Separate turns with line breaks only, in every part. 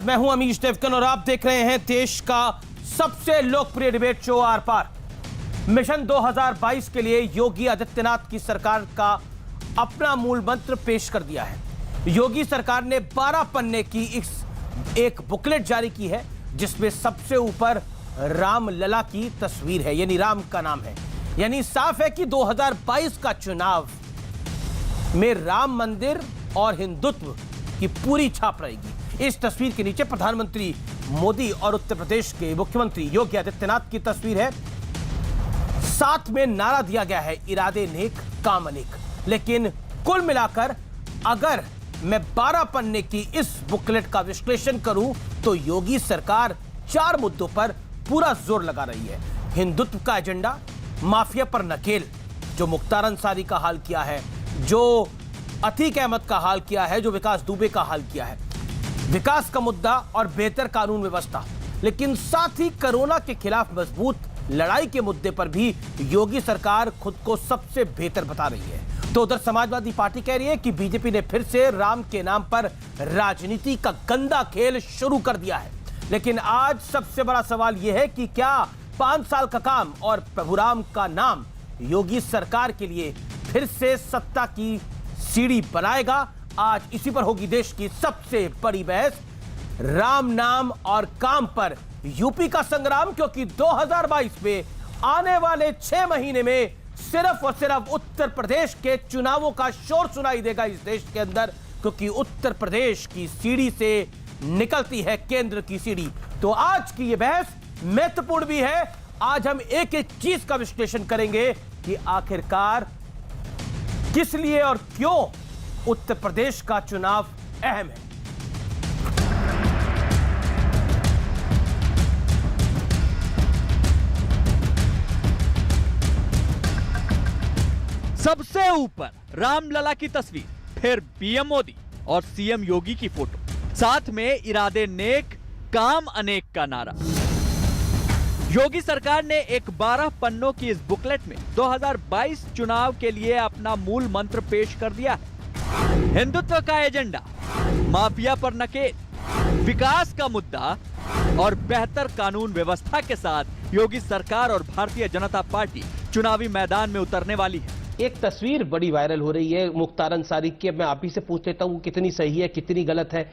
मैं हूं अमीश देवकन और आप देख रहे हैं देश का सबसे लोकप्रिय debate show Aar Paar. Mission 2022 के लिए योगी आदित्यनाथ की सरकार का अपना मूल मंत्र पेश कर दिया है। योगी सरकार ने 12 पन्ने की एक बुकलेट जारी की है जिसमें सबसे ऊपर राम लला की तस्वीर है, यानी राम का नाम है। यानी साफ है कि 2022 का चुनाव में राम मंदिर और हिंदुत्व की पूरी छाप रहेगी। इस तस्वीर के नीचे प्रधानमंत्री मोदी और उत्तर प्रदेश के मुख्यमंत्री योगी आदित्यनाथ की तस्वीर है। साथ में नारा दिया गया है, इरादे नेक काम अनेक। लेकिन कुल मिलाकर अगर मैं 12 पन्ने की इस बुकलेट का विश्लेषण करूं तो योगी सरकार 4 मुद्दों पर पूरा जोर लगा रही है। हिंदुत्व का एजेंडा, माफिया पर नकेल, जो मुख्तार अंसारी का हाल किया है, जो अतीक अहमद का हाल किया है, जो विकास दुबे का हाल किया है, विकास का मुद्दा और बेहतर कानून व्यवस्था। लेकिन साथ ही कोरोना के खिलाफ मजबूत लड़ाई के मुद्दे पर भी योगी सरकार खुद को सबसे बेहतर बता रही है। तो उधर समाजवादी पार्टी कह रही है कि बीजेपी ने फिर से राम के नाम पर राजनीति का गंदा खेल शुरू कर दिया है। लेकिन आज सबसे बड़ा सवाल यह है कि क्या 5 साल का काम और प्रभु राम का नाम योगी सरकार के लिए फिर से सत्ता की सीढ़ी बनाएगा? आज इसी पर होगी देश की सबसे बड़ी बहस। राम नाम और काम पर यूपी का संग्राम, क्योंकि 2022 में आने वाले 6 महीने में सिर्फ और सिर्फ उत्तर प्रदेश के चुनावों का शोर सुनाई देगा इस देश के अंदर, क्योंकि उत्तर प्रदेश की सीढ़ी से निकलती है केंद्र की सीढ़ी। तो आज की यह बहस महत्वपूर्ण भी है। आज हम एक एक चीज का विश्लेषण करेंगे कि आखिरकार किस लिए और क्यों उत्तर प्रदेश का चुनाव अहम है।
सबसे ऊपर रामलला की तस्वीर, फिर पीएम मोदी और सीएम योगी की फोटो, साथ में इरादे नेक काम अनेक का नारा। योगी सरकार ने एक 12 पन्नों की इस बुकलेट में 2022 चुनाव के लिए अपना मूल मंत्र पेश कर दिया है। हिंदुत्व का एजेंडा, माफिया पर नकेल, विकास का मुद्दा और बेहतर कानून व्यवस्था के साथ योगी सरकार और भारतीय जनता पार्टी चुनावी मैदान में उतरने वाली है।
एक तस्वीर बड़ी वायरल हो रही है मुख्तार अंसारी की। मैं आप ही से पूछ लेता हूं कितनी सही है, कितनी गलत है।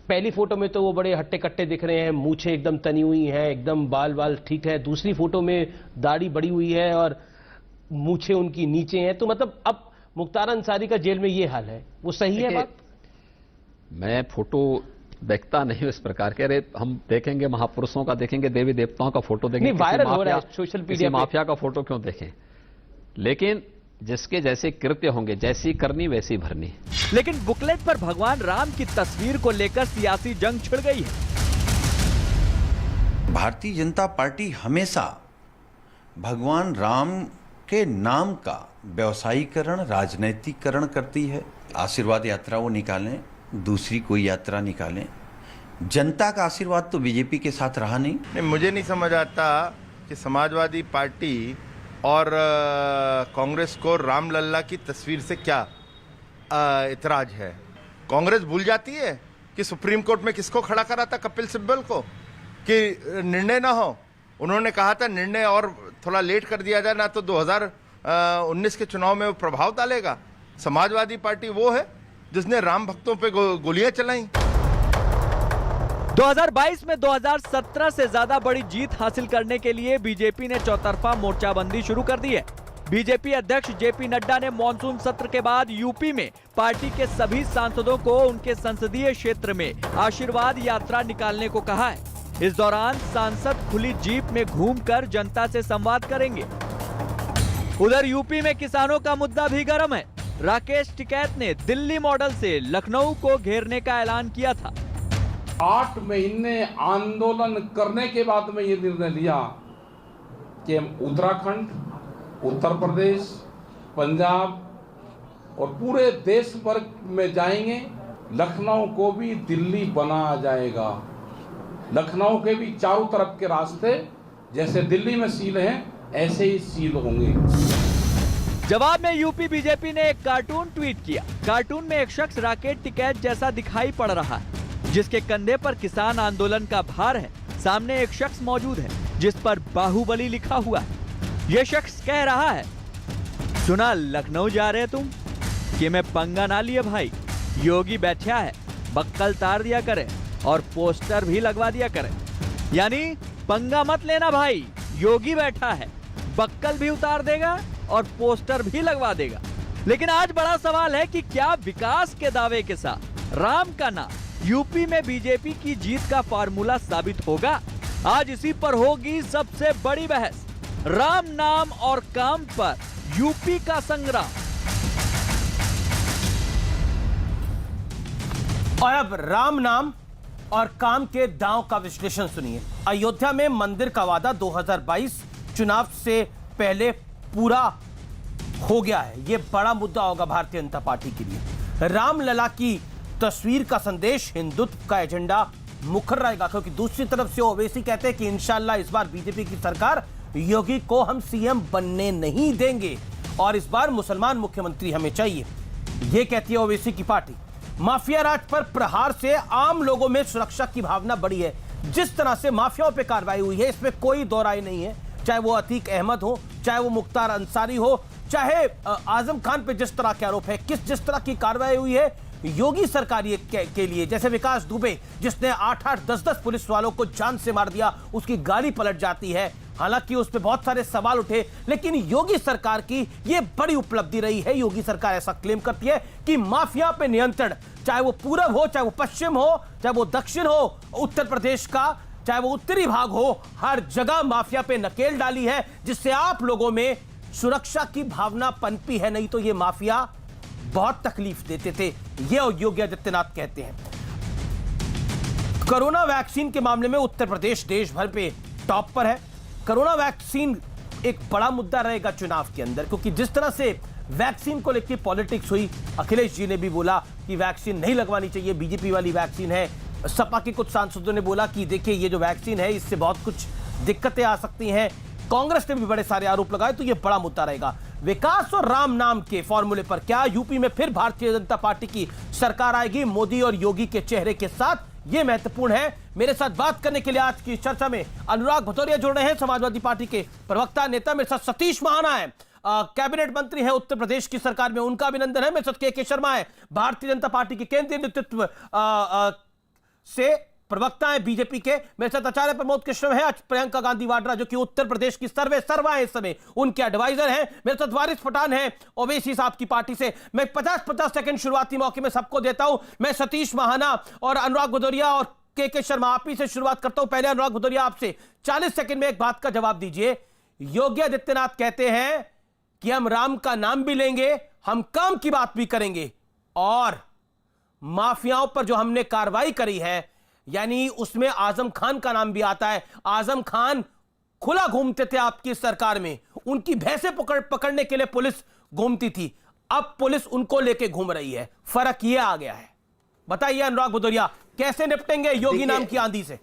पहली फोटो में तो वो बड़े हट्टे कट्टे दिख रहे हैं, मूछें एकदम तनी हुई हैं, एकदम बाल ठीक है। दूसरी फोटो में दाढ़ी बड़ी हुई है और मूछें उनकी नीचे हैं। तो मतलब अब मुख्तार अंसारी का जेल में ये हाल है, वो सही है बात?
मैं फोटो देखता नहीं इस प्रकार के। अरे हम देखेंगे महापुरुषों का, देखेंगे देवी देवताओं का फोटो देखेंगे,
वायरल हो रहा है सोशल मीडिया पे।
माफिया का फोटो क्यों देखें? लेकिन जिसके जैसे कृत्य होंगे, जैसी करनी वैसी भरनी।
लेकिन बुकलेट पर भगवान राम की तस्वीर को लेकर सियासी जंग छिड़ गई है।
भारतीय जनता पार्टी हमेशा भगवान राम के नाम का व्यवसायीकरण, राजनैतिकरण करती है। आशीर्वाद यात्रा वो निकालें, दूसरी कोई यात्रा निकालें। जनता का आशीर्वाद तो बीजेपी के साथ रहा नहीं।
मुझे नहीं समझ आता कि समाजवादी पार्टी और कांग्रेस को रामलला की तस्वीर से क्या इतराज है। कांग्रेस भूल जाती है कि सुप्रीम कोर्ट में किसको खड़ा करा था, कपिल सिब्बल को, कि निर्णय ना हो। उन्होंने कहा था निर्णय और थोड़ा लेट कर दिया जाए, ना तो 2019 के चुनाव में वो प्रभाव डालेगा। समाजवादी पार्टी वो है जिसने राम भक्तों पे गोलियां चलाई।
2022 में 2017 से ज्यादा बड़ी जीत हासिल करने के लिए बीजेपी ने चौतरफा मोर्चाबंदी शुरू कर दी है। बीजेपी अध्यक्ष जेपी नड्डा ने मॉनसून सत्र के बाद यूपी में पार्टी के सभी सांसदों को उनके संसदीय क्षेत्र में आशीर्वाद यात्रा निकालने को कहा है। इस दौरान सांसद खुली जीप में घूमकर जनता से संवाद करेंगे। उधर यूपी में किसानों का मुद्दा भी गर्म है। राकेश टिकैत ने दिल्ली मॉडल से लखनऊ को घेरने का ऐलान किया था।
8 महीने आंदोलन करने के बाद में ये निर्णय लिया कि हम उत्तराखंड, उत्तर प्रदेश, पंजाब और पूरे देश भर में जाएंगे। लखनऊ को भी दिल्ली बनाया जाएगा। लखनऊ के भी चारों तरफ के रास्ते जैसे दिल्ली में सील हैं, ऐसे ही सील होंगे।
जवाब में यूपी बीजेपी ने एक कार्टून ट्वीट किया। कार्टून में एक शख्स राकेश टिकैत जैसा दिखाई पड़ रहा है। जिसके कंधे पर किसान आंदोलन का भार है। सामने एक शख्स मौजूद है जिस पर बाहुबली लिखा हुआ है। यह शख्स कह रहा है, सुना लखनऊ जा रहे तुम कि मैं पंगा ना लिए भाई, योगी बैठा है, बक्कल तार दिया करे और पोस्टर भी लगवा दिया करे। यानी पंगा मत लेना भाई, योगी बैठा है, बक्कल भी उतार देगा और पोस्टर भी लगवा देगा। लेकिन आज बड़ा सवाल है कि क्या विकास के दावे के साथ राम का नाम यूपी में बीजेपी की जीत का फार्मूला साबित होगा? आज इसी पर होगी सबसे बड़ी बहस। राम नाम और काम पर यूपी का संग्राम।
और अब राम नाम और काम के दांव का विश्लेषण सुनिए। अयोध्या में मंदिर का वादा 2022 चुनाव से पहले पूरा हो गया है। यह बड़ा मुद्दा होगा भारतीय जनता पार्टी के लिए। रामलला की तस्वीर का संदेश हिंदुत्व का एजेंडा मुखर रहेगा, क्योंकि दूसरी तरफ से ओवैसी कहते हैं कि इंशाल्लाह इस बार बीजेपी की सरकार योगी को हम सीएम बनने नहीं देंगे और इस बार मुसलमान मुख्यमंत्री हमें चाहिए, यह कहती है ओवैसी की पार्टी। माफिया राज पर प्रहार से आम लोगों में सुरक्षा की भावना बढ़ी है। जिस तरह से माफियाओं पे कार्रवाई हुई है इसमें कोई दो राय नहीं है, चाहे वो अतीक अहमद हो, चाहे वो मुख्तार अंसारी हो, चाहे आजम खान पे जिस तरह के आरोप है, जिस तरह की कार्रवाई हुई है योगी सरकार के लिए, जैसे विकास दुबे जिसने 8-8, 10-10 पुलिस वालों को जान से मार दिया, उसकी गाड़ी पलट जाती है। हालांकि उस पर बहुत सारे सवाल उठे, लेकिन योगी सरकार की यह बड़ी उपलब्धि रही है। योगी सरकार ऐसा क्लेम करती है कि माफिया पे नियंत्रण, चाहे वो पूरब हो, चाहे वो पश्चिम हो, चाहे वो दक्षिण हो उत्तर प्रदेश का, चाहे वो उत्तरी भाग हो, हर जगह माफिया पे नकेल डाली है, जिससे आप लोगों में सुरक्षा की भावना पनपी है। नहीं तो ये माफिया बहुत तकलीफ देते थे, ये योगी आदित्यनाथ कहते हैं। कोरोना वैक्सीन के मामले में उत्तर प्रदेश देश भर पे टॉप पर है। कोरोना वैक्सीन एक बड़ा मुद्दा रहेगा चुनाव के अंदर, क्योंकि जिस तरह से वैक्सीन को लेकर पॉलिटिक्स हुई, अखिलेश जी ने भी बोला कि वैक्सीन नहीं लगवानी चाहिए, बीजेपी वाली वैक्सीन है। सपा के कुछ सांसदों ने बोला कि देखिए ये जो वैक्सीन है इससे बहुत कुछ दिक्कतें आ सकती हैं। कांग्रेस ने भी बड़े सारे आरोप लगाए, तो ये बड़ा मुद्दा रहेगा। विकास और राम नाम के फॉर्मूले पर क्या यूपी में फिर भारतीय जनता पार्टी की सरकार आएगी मोदी और योगी के चेहरे के साथ? ये महत्वपूर्ण है। मेरे साथ बात करने के लिए आज की चर्चा में अनुराग भदौरिया जुड़ रहे हैं, समाजवादी पार्टी के प्रवक्ता नेता। मेरे साथ सतीश महाना है, कैबिनेट मंत्री है उत्तर प्रदेश की सरकार में, उनका अभिनंदन है। मेरे साथ के शर्मा है, भारतीय जनता पार्टी के केंद्रीय नेतृत्व से प्रवक्ता है बीजेपी के। मेरे साथ आचार्य प्रमोद कृष्ण है, आज प्रियंका गांधी वाड्रा जो कि उत्तर प्रदेश की सर्वा है इस समय, उनके एडवाइजर हैं। मेरे साथ वारिस पठान है ओवैसी साहब की पार्टी से। मैं 50-50 सेकंड शुरुआती मौके में सबको देता हूं। मैं सतीश महाना और अनुराग भदौरिया और के शर्मा आप ही से शुरुआत करता हूं। पहले अनुराग भदौरिया आपसे 40 सेकंड में एक बात का जवाब दीजिए। योगी आदित्यनाथ कहते हैं कि हम राम का नाम भी लेंगे, हम काम की बात भी करेंगे, और माफियाओं पर जो हमने कार्रवाई करी है यानी उसमें आजम खान का नाम भी आता है। आजम खान खुला घूमते थे आपकी सरकार में, उनकी भैंसे पकड़ने के लिए पुलिस घूमती थी, अब पुलिस उनको लेके घूम रही है। फर्क यह आ गया है। बताइए अनुराग भदौरिया, कैसे निपटेंगे योगी नाम की आंधी से?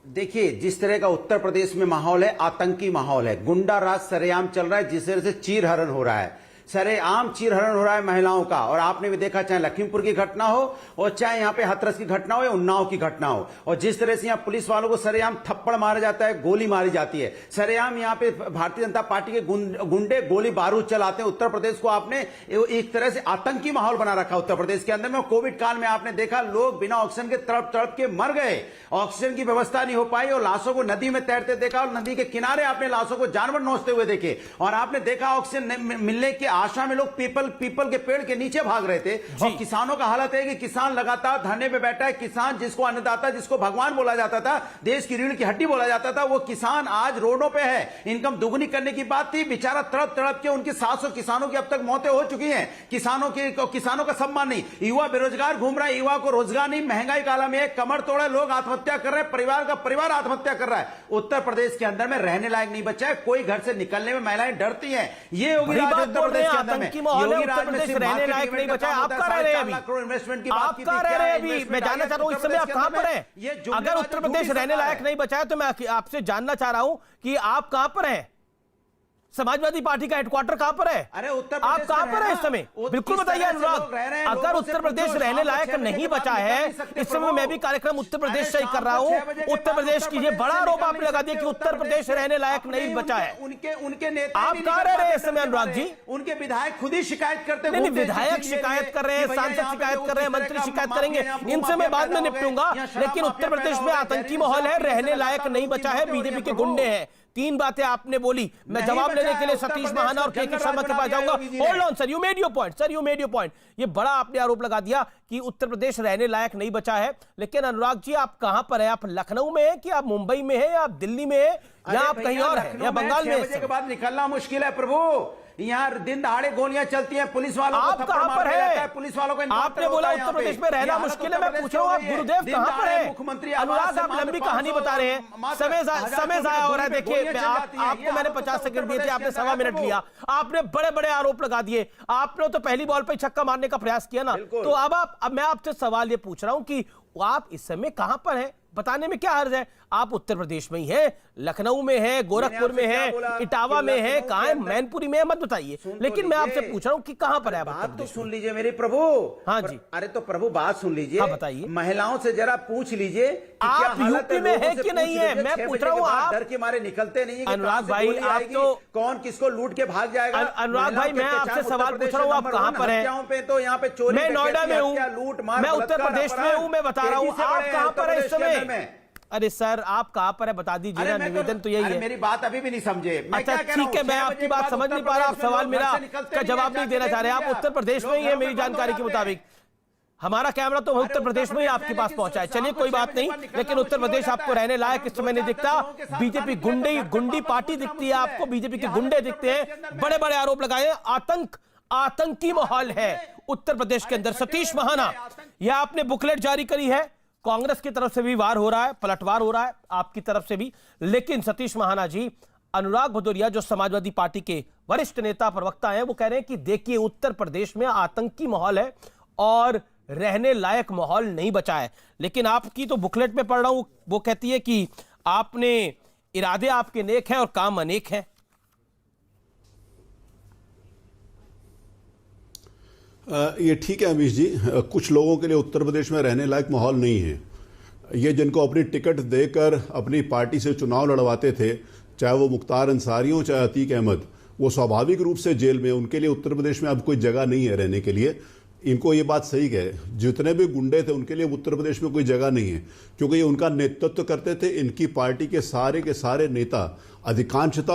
देखिए, जिस तरह का उत्तर प्रदेश में माहौल है, आतंकी माहौल है, गुंडा राज सरेआम चल रहा है, जिस तरह से चीरहरण हो रहा है, सरेआम चीरहरण हो रहा है महिलाओं का। और आपने भी देखा, चाहे लखीमपुर की घटना हो और चाहे यहाँ पे हाथरस की घटना हो या उन्नाव की घटना हो, और जिस तरह से यहाँ पुलिस वालों को सरेआम थप्पड़ मारा जाता है, गोली मारी जाती है, सरेआम यहाँ पे भारतीय जनता पार्टी के गुंडे गोली बारूद चलाते हैं। उत्तर प्रदेश को आपने एक तरह से आतंकी माहौल बना रखा उत्तर प्रदेश के अंदर में। कोविड काल में आपने देखा लोग बिना ऑक्सीजन के तड़प तड़प के मर गए, ऑक्सीजन की व्यवस्था नहीं हो पाई और लाशों को नदी में तैरते देखा, और नदी के किनारे आपने लाशों को जानवर नोचते हुए देखे, और आपने देखा ऑक्सीजन मिलने की आशा में लोग पीपल के पेड़ के नीचे भाग रहे थे। और किसानों का हालत है कि किसान लगातार धरने पे बैठा है। किसान जिसको अन्नदाता, जिसको भगवान बोला जाता था, देश की रीढ़ की हड्डी बोला जाता था, वो किसान आज रोडों पे है। इनकम दुगुनी करने की बात थी, बेचारा तड़प तड़प के उनकी 700 किसानों की अब तक मौतें हो चुकी हैं। किसानों का सम्मान नहीं, युवा बेरोजगार घूम रहा है, युवा को रोजगार नहीं, महंगाई काला में कमर तोड़े लोग आत्महत्या कर रहे हैं, परिवार का परिवार आत्महत्या कर रहा है। उत्तर प्रदेश के अंदर में रहने लायक नहीं बचा है, कोई घर से निकलने में महिलाएं डरती हैं। ये योगी राज उत्तर प्रदेश के अंदर में, योगी राज में सिर्फ
रहने लायक नहीं बचा है। आप कहां रह रहे हैं अभी?
इन्वेस्टमेंट की
आप कहां रह रहे हैं अभी? मैं जानना चाह रहा हूं इस समय आप कहां पर हैं? अगर उत्तर प्रदेश रहने लायक नहीं बचा है तो मैं आपसे जानना चाह रहा हूं कि आप कहां पर हैं? समाजवादी पार्टी का हेडक्वार्टर कहां पर है?
अरे उत्तर
आप
प्रदेश
कहां
में
पर
है
है
ना?
इस समय?
वो
बिल्कुल
किस
बताइए
तरह से
अनुराग,
लोग रह रहे हैं,
अगर
लोगों
उत्तर
से
प्रदेश
पूछो,
रहने
शाम को
लायक
6 बजे
नहीं
के बाद
बचा
निकल
है,
नहीं सकते
इस समय
प्रभु।
मैं भी कार्यक्रम उत्तर प्रदेश से ही
शाम
कर रहा
को
हूं।
6 बजे के
उत्तर
बाद
प्रदेश की ये
उत्तर
बड़ा
प्रदेश से
आरोप
निकल
आप
नहीं
लगा दिया कि
सकते,
उत्तर प्रदेश रहने लायक
अपने
नहीं बचा है।
उनके नेता
आप
नहीं
कहां
निकल
रह रहे हैं
पाते
इस समय
डर के
अनुराग
मारे।
जी?
उनके विधायक खुद ही शिकायत करते
नहीं,
घूमते हैं
विधायक
चिट्ठी लिए
शिकायत कर रहे हैं,
कि भैया
सांसद
यहाँ पे
शिकायत
वो
कर रहे हैं,
किस तरह
मंत्री
का
शिकायत
माफिया
करेंगे,
यहाँ
इन
माफिया
सब में बाद
पैदा
में
हो गए,
निपटूंगा।
यहाँ शराब
लेकिन उत्तर
माफिया
प्रदेश
पैदा
में
हो गए,
आतंकी
जहरीली
माहौल है,
शराब पीने
रहने
से
लायक
लगातार
नहीं
लोगों की
बचा है,
मौतें हो रही
बीजेपी
हैं,
के
प्रभु।
गुंडे हैं। 3 बातें आपने बोली, मैं
नहीं
जवाब
बचा
लेने के लिए
है, उत्तर
सतीश
प्रदेश
महाना और
को
के
जंगल
शर्मा
राज
के
बना
पास
दिया
जाऊंगा।
योगी जी ने।
Hold on sir, you made your point sir, you made your point. ये बड़ा आपने आरोप लगा दिया कि उत्तर प्रदेश रहने लायक नहीं बचा है, लेकिन अनुराग जी आप कहां पर है? आप लखनऊ में है कि आप मुंबई में है या आप दिल्ली में है या आप कहीं और है या बंगाल में
6 बजे के बाद निकलना मुश्किल है प्रभु। यहाँ दिन दहाड़े गोलियां चलती हैं, पुलिस वालों को
आप
थप्पड़
कहां
मार
पर
दिया जाता
है?
पुलिस वालों को
आपने बोला उत्तर प्रदेश में रहना मुश्किल है, मैं पूछ रहा हूं आप गुरुदेव कहां पर है? अनुराग आप लंबी कहानी बता रहे हैं, समय जाया हो रहा है। देखिए आपको मैंने 50 सेकंड दिए थे, आपने 1.25 मिनट लिया, आपने बड़े बड़े आरोप लगा दिए। आपने तो पहली बॉल पे छक्का मारने का प्रयास किया ना, तो अब मैं आपसे सवाल ये पूछ रहा हूं कि आप इस समय कहां पर हैं? बताने में क्या हर्ज है? आप उत्तर प्रदेश में ही हैं, लखनऊ में है, गोरखपुर में है, इटावा में है, कहां है, मैनपुरी में है, मत बताइए। लेकिन मैं आपसे पूछ रहा हूं कि कहां पर है?
बात तो सुन लीजिए मेरे प्रभु।
हाँ जी।
अरे तो प्रभु बात सुन लीजिए।
हाँ बताइए।
महिलाओं से जरा पूछ लीजिए कि
आप
क्या हालत
यूपी में
लोगों
है
से
कि
पूछ
नहीं है?
लीजिए,
मैं
6
पूछ
बजे
रहा
के
हूं,
बाद
आप
डर के मारे निकलते नहीं है कि
अनुराग
कहां से
भाई,
गोली
आप
आएगी,
तो
कौन किसको लूट के भाग जाएगा।
अनुराग भाई, मैं आपसे सवाल पूछ रहा हूं, आप कहां पर हैं?
पे तो यहाँ पे चोरी,
मैं नोएडा में हूं,
लूट मार,
मैं उत्तर प्रदेश में हूं, मैं बता रहा हूं, आप कहां पर है इस समय? अरे सर आप कहां पर है बता दीजिए ना, निवेदन तो यही है।
मेरी बात अभी भी नहीं समझे।
अच्छा ठीक है, मैं आपकी बात समझ नहीं पा रहा, आप सवाल मेरा का जवाब नहीं देना चाह रहे। आप उत्तर प्रदेश में ही है मेरी जानकारी के मुताबिक। हमारा कैमरा तो उत्तर प्रदेश में ही आपके पास पहुंचा है। चलिए कोई बात नहीं, लेकिन उत्तर प्रदेश आपको रहने लायक इस समय नहीं दिखता। बीजेपी गुंडी पार्टी दिखती है आपको, बीजेपी के गुंडे दिखते हैं, बड़े बड़े आरोप लगाए। आतंकी माहौल है उत्तर प्रदेश के अंदर। सतीश महाना, यह आपने बुकलेट जारी करी है, कांग्रेस की तरफ से भी वार हो रहा है, पलटवार हो रहा है आपकी तरफ से भी। लेकिन सतीश महाना जी, अनुराग भदौरिया जो समाजवादी पार्टी के वरिष्ठ नेता प्रवक्ता हैं, वो कह रहे हैं कि देखिए उत्तर प्रदेश में आतंकी माहौल है और रहने लायक माहौल नहीं बचा है। लेकिन आपकी तो बुकलेट में पढ़ रहा हूं, वो कहती है कि आपने इरादे आपके नेक हैं और काम अनेक हैं।
ये ठीक है अमीश जी, कुछ लोगों के लिए उत्तर प्रदेश में रहने लायक माहौल नहीं है। ये जिनको अपनी टिकट देकर अपनी पार्टी से चुनाव लड़वाते थे, चाहे वो मुख्तार अंसारी हो चाहे अतीक अहमद, वो स्वाभाविक रूप से जेल में, उनके लिए उत्तर प्रदेश में अब कोई जगह नहीं है रहने के लिए। इनको ये बात सही है, जितने भी गुंडे थे उनके लिए उत्तर प्रदेश में कोई जगह नहीं है, क्योंकि ये उनका नेतृत्व करते थे। इनकी पार्टी के सारे नेता अधिकांशतः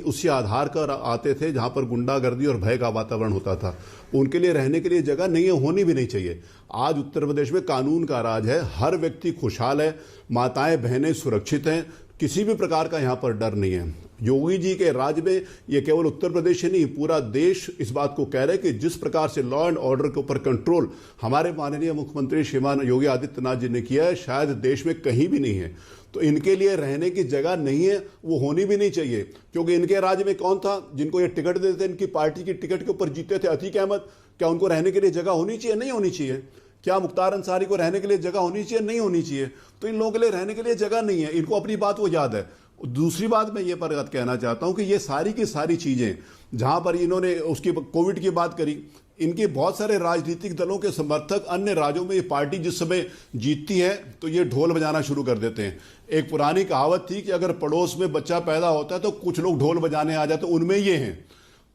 उसी आधार पर आते थे जहां पर गुंडागर्दी और भय का वातावरण होता था। उनके लिए रहने के लिए जगह नहीं है, होनी भी नहीं चाहिए। आज उत्तर प्रदेश में कानून का राज है, हर व्यक्ति खुशहाल है, माताएं बहनें सुरक्षित हैं, किसी भी प्रकार का यहां पर डर नहीं है। योगी जी के राज में ये केवल उत्तर प्रदेश ही नहीं, पूरा देश इस बात को कह रहे हैं कि जिस प्रकार से लॉ एंड ऑर्डर के ऊपर कंट्रोल हमारे माननीय मुख्यमंत्री श्रीमान योगी आदित्यनाथ जी ने किया है, शायद देश में कहीं भी नहीं है। तो इनके लिए रहने की जगह नहीं है, वो होनी भी नहीं चाहिए, क्योंकि इनके राज्य में कौन था जिनको ये टिकट देते थे, इनकी पार्टी की टिकट के ऊपर जीते थे, अतीक अहमद। क्या उनको रहने के लिए जगह होनी चाहिए? नहीं होनी चाहिए। क्या मुख्तार अंसारी को रहने के लिए जगह होनी चाहिए? नहीं होनी चाहिए। तो इन लोगों के लिए रहने के लिए जगह नहीं है, इनको अपनी बात वो याद है। दूसरी बात मैं ये पर कहना चाहता हूं कि ये सारी की सारी चीजें जहां पर इन्होंने उसकी कोविड की बात करी, इनके बहुत सारे राजनीतिक दलों के समर्थक अन्य राज्यों में ये पार्टी जिस समय जीतती है तो ये ढोल बजाना शुरू कर देते हैं। एक पुरानी कहावत थी कि अगर पड़ोस में बच्चा पैदा होता है तो कुछ लोग ढोल बजाने आ जाते, उनमें ये हैं।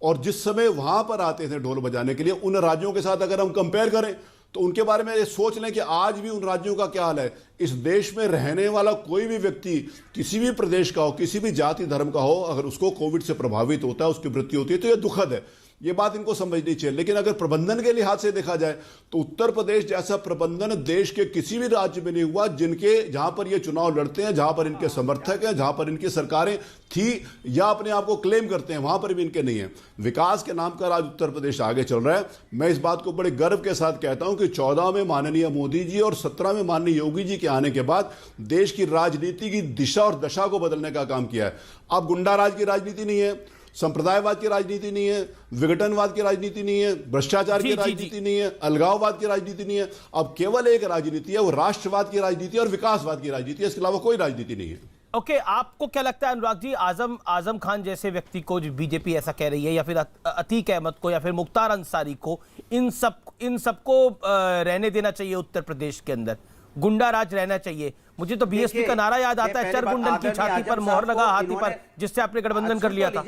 और जिस समय वहां पर आते थे ढोल बजाने के लिए, उन राज्यों के साथ अगर हम कंपेयर करें तो उनके बारे में ये सोच लें कि आज भी उन राज्यों का क्या हाल है। इस देश में रहने वाला कोई भी व्यक्ति किसी भी प्रदेश का हो, किसी भी जाति धर्म का हो, अगर उसको कोविड से प्रभावित होता है, उसकी मृत्यु होती है, तो यह दुखद है। ये बात इनको समझनी चाहिए। लेकिन अगर प्रबंधन के लिहाज से देखा जाए तो उत्तर प्रदेश जैसा प्रबंधन देश के किसी भी राज्य में नहीं हुआ, जहां पर ये चुनाव लड़ते हैं, जहां पर इनके समर्थक हैं, जहां पर इनकी सरकारें थी या अपने आप को क्लेम करते हैं, वहां पर भी इनके नहीं है। विकास के नाम पर आज उत्तर प्रदेश आगे चल रहा है। मैं इस बात को बड़े गर्व के साथ कहता हूं कि 14 में माननीय मोदी जी और 17 में माननीय योगी जी के आने के बाद देश की राजनीति की दिशा और दशा को बदलने का काम किया है। अब गुंडा राज की राजनीति नहीं है, संप्रदायवाद की राजनीति नहीं है, विघटनवाद की राजनीति नहीं है, भ्रष्टाचार की राजनीति नहीं है, अलगाववाद की राजनीति नहीं है। अब केवल एक राजनीति है, वो राष्ट्रवाद की राजनीति और विकासवाद की राजनीति है, इसके अलावा कोई राजनीति नहीं है।
ओके, आपको क्या लगता है अनुराग जी, आजम खान जैसे व्यक्ति को जो बीजेपी ऐसा कह रही है, या फिर अतीक अहमद को, या फिर मुख्तार अंसारी को, इन सबको रहने देना चाहिए उत्तर प्रदेश के अंदर, गुंडा राज रहना चाहिए? मुझे तो बीएसपी का नारा याद आता है, चरगुंडन की छाती पर मोहर लगा हाथी पर, जिससे आपने गठबंधन कर लिया था।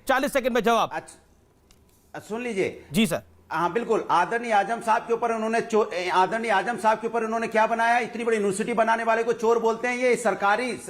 40 सेकंड में जवाब
सुन लीजिए।
जी सर।
हाँ बिल्कुल, आदरणीय आजम साहब के ऊपर उन्होंने क्या बनाया? इतनी बड़ी यूनिवर्सिटी बनाने वाले को चोर बोलते हैं।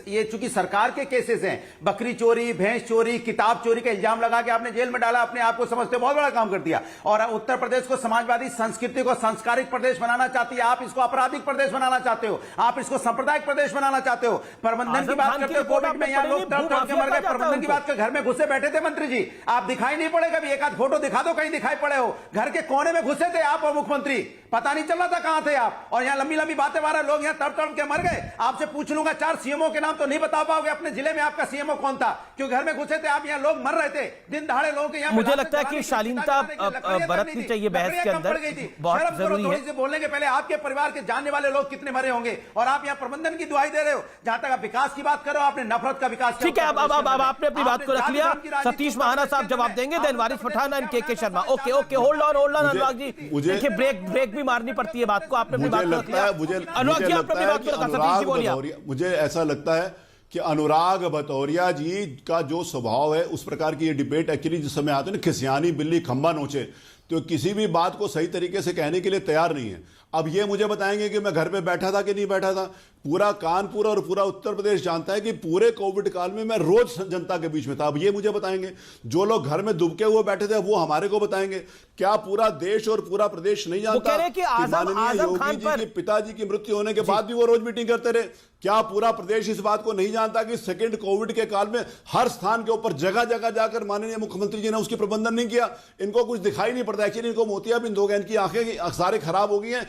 ये चूंकि सरकार के केसेस हैं, बकरी चोरी, भैंस चोरी, किताब चोरी का इल्जाम लगा के आपने जेल में डाला, अपने आप को समझते बहुत बड़ा काम कर दिया। और उत्तर प्रदेश को समाजवादी संस्कृति को सांस्कृतिक प्रदेश बनाना चाहती है, आप इसको आपराधिक प्रदेश बनाना चाहते हो, आप इसको सांप्रदायिक प्रदेश बनाना चाहते हो। प्रबंधन की बात करते हो, कोविड में यहाँ लोग तड़प तड़प के मर गए, प्रबंधन की बात कर, घर में घुसे बैठे थे मंत्री जी, आप दिखाई नहीं पड़े कभी? एक आध फोटो दिखा दो कहीं दिखाई पड़े हो? घर के कोने में घुसे थे आप और मुख्यमंत्री, पता नहीं चल रहा था कहां थे आप, और यहां लंबी लंबी बातें मार रहे लोग, यहां तड़प तड़प के मर गए। आपसे पूछ लूंगा 4 सीएमओ के नाम तो नहीं बता पाओगे अपने जिले में आपका सीएमओ कौन था, क्यों घर में घुसे थे आप, यहां लोग मर रहे थे, दिन दहाड़े लोगों के यहां।
मुझे लगता है कि शालीनता बरतनी चाहिए बहस के अंदर, बहुत जरूरी है।
से बोलने के पहले आपके परिवार के जानने वाले लोग कितने मरे होंगे, और आप यहां प्रबंधन की दुहाई दे रहे हो। जहां तक आप विकास की बात करो, आपने नफरत का विकास।
ठीक है, अब आपने अपनी बात को रख लिया। सतीश महाना साहब जवाब देंगे, देन वारिस पठान एंड के Sharma. Okay, hold on Anurag ji, देखिए ब्रेक भी मारनी पड़ती है बात को। आपने अपनी बात को रख लिया। अनुराग जी, आपने अपनी बात को रखा, सतीश जी बोलिए।
मुझे ऐसा लगता है कि अनुराग भतौरिया जी का जो स्वभाव है, उस प्रकार की ये डिबेट एक्चुअली जिस समय आते हैं ना, खिसियानी बिल्ली खंबा नोचे, तो किसी भी बात को सही तरीके से कहने के लिए तैयार नहीं है। अब ये मुझे बताएंगे कि मैं घर पे बैठा था कि नहीं बैठा था? पूरा कानपुर और पूरा उत्तर प्रदेश जानता है कि पूरे कोविड काल में मैं रोज जनता के बीच में था। अब ये मुझे बताएंगे, जो लोग घर में दुबके हुए बैठे थे वो हमारे को बताएंगे। क्या पूरा देश और पूरा प्रदेश नहीं जानता कि माननीय योगी जी के पिताजी की मृत्यु होने के बाद भी वो रोज मीटिंग करते रहे? क्या पूरा प्रदेश इस बात को नहीं जानता कि सेकेंड कोविड के काल में हर स्थान के ऊपर जगह जगह जाकर माननीय मुख्यमंत्री जी ने उसकी प्रबंधन नहीं किया? इनको कुछ दिखाई नहीं पड़ता। एक्चुअली इनको मोतियाबिंद हो गए, इनकी आंखें सारे खराब हो गई हैं।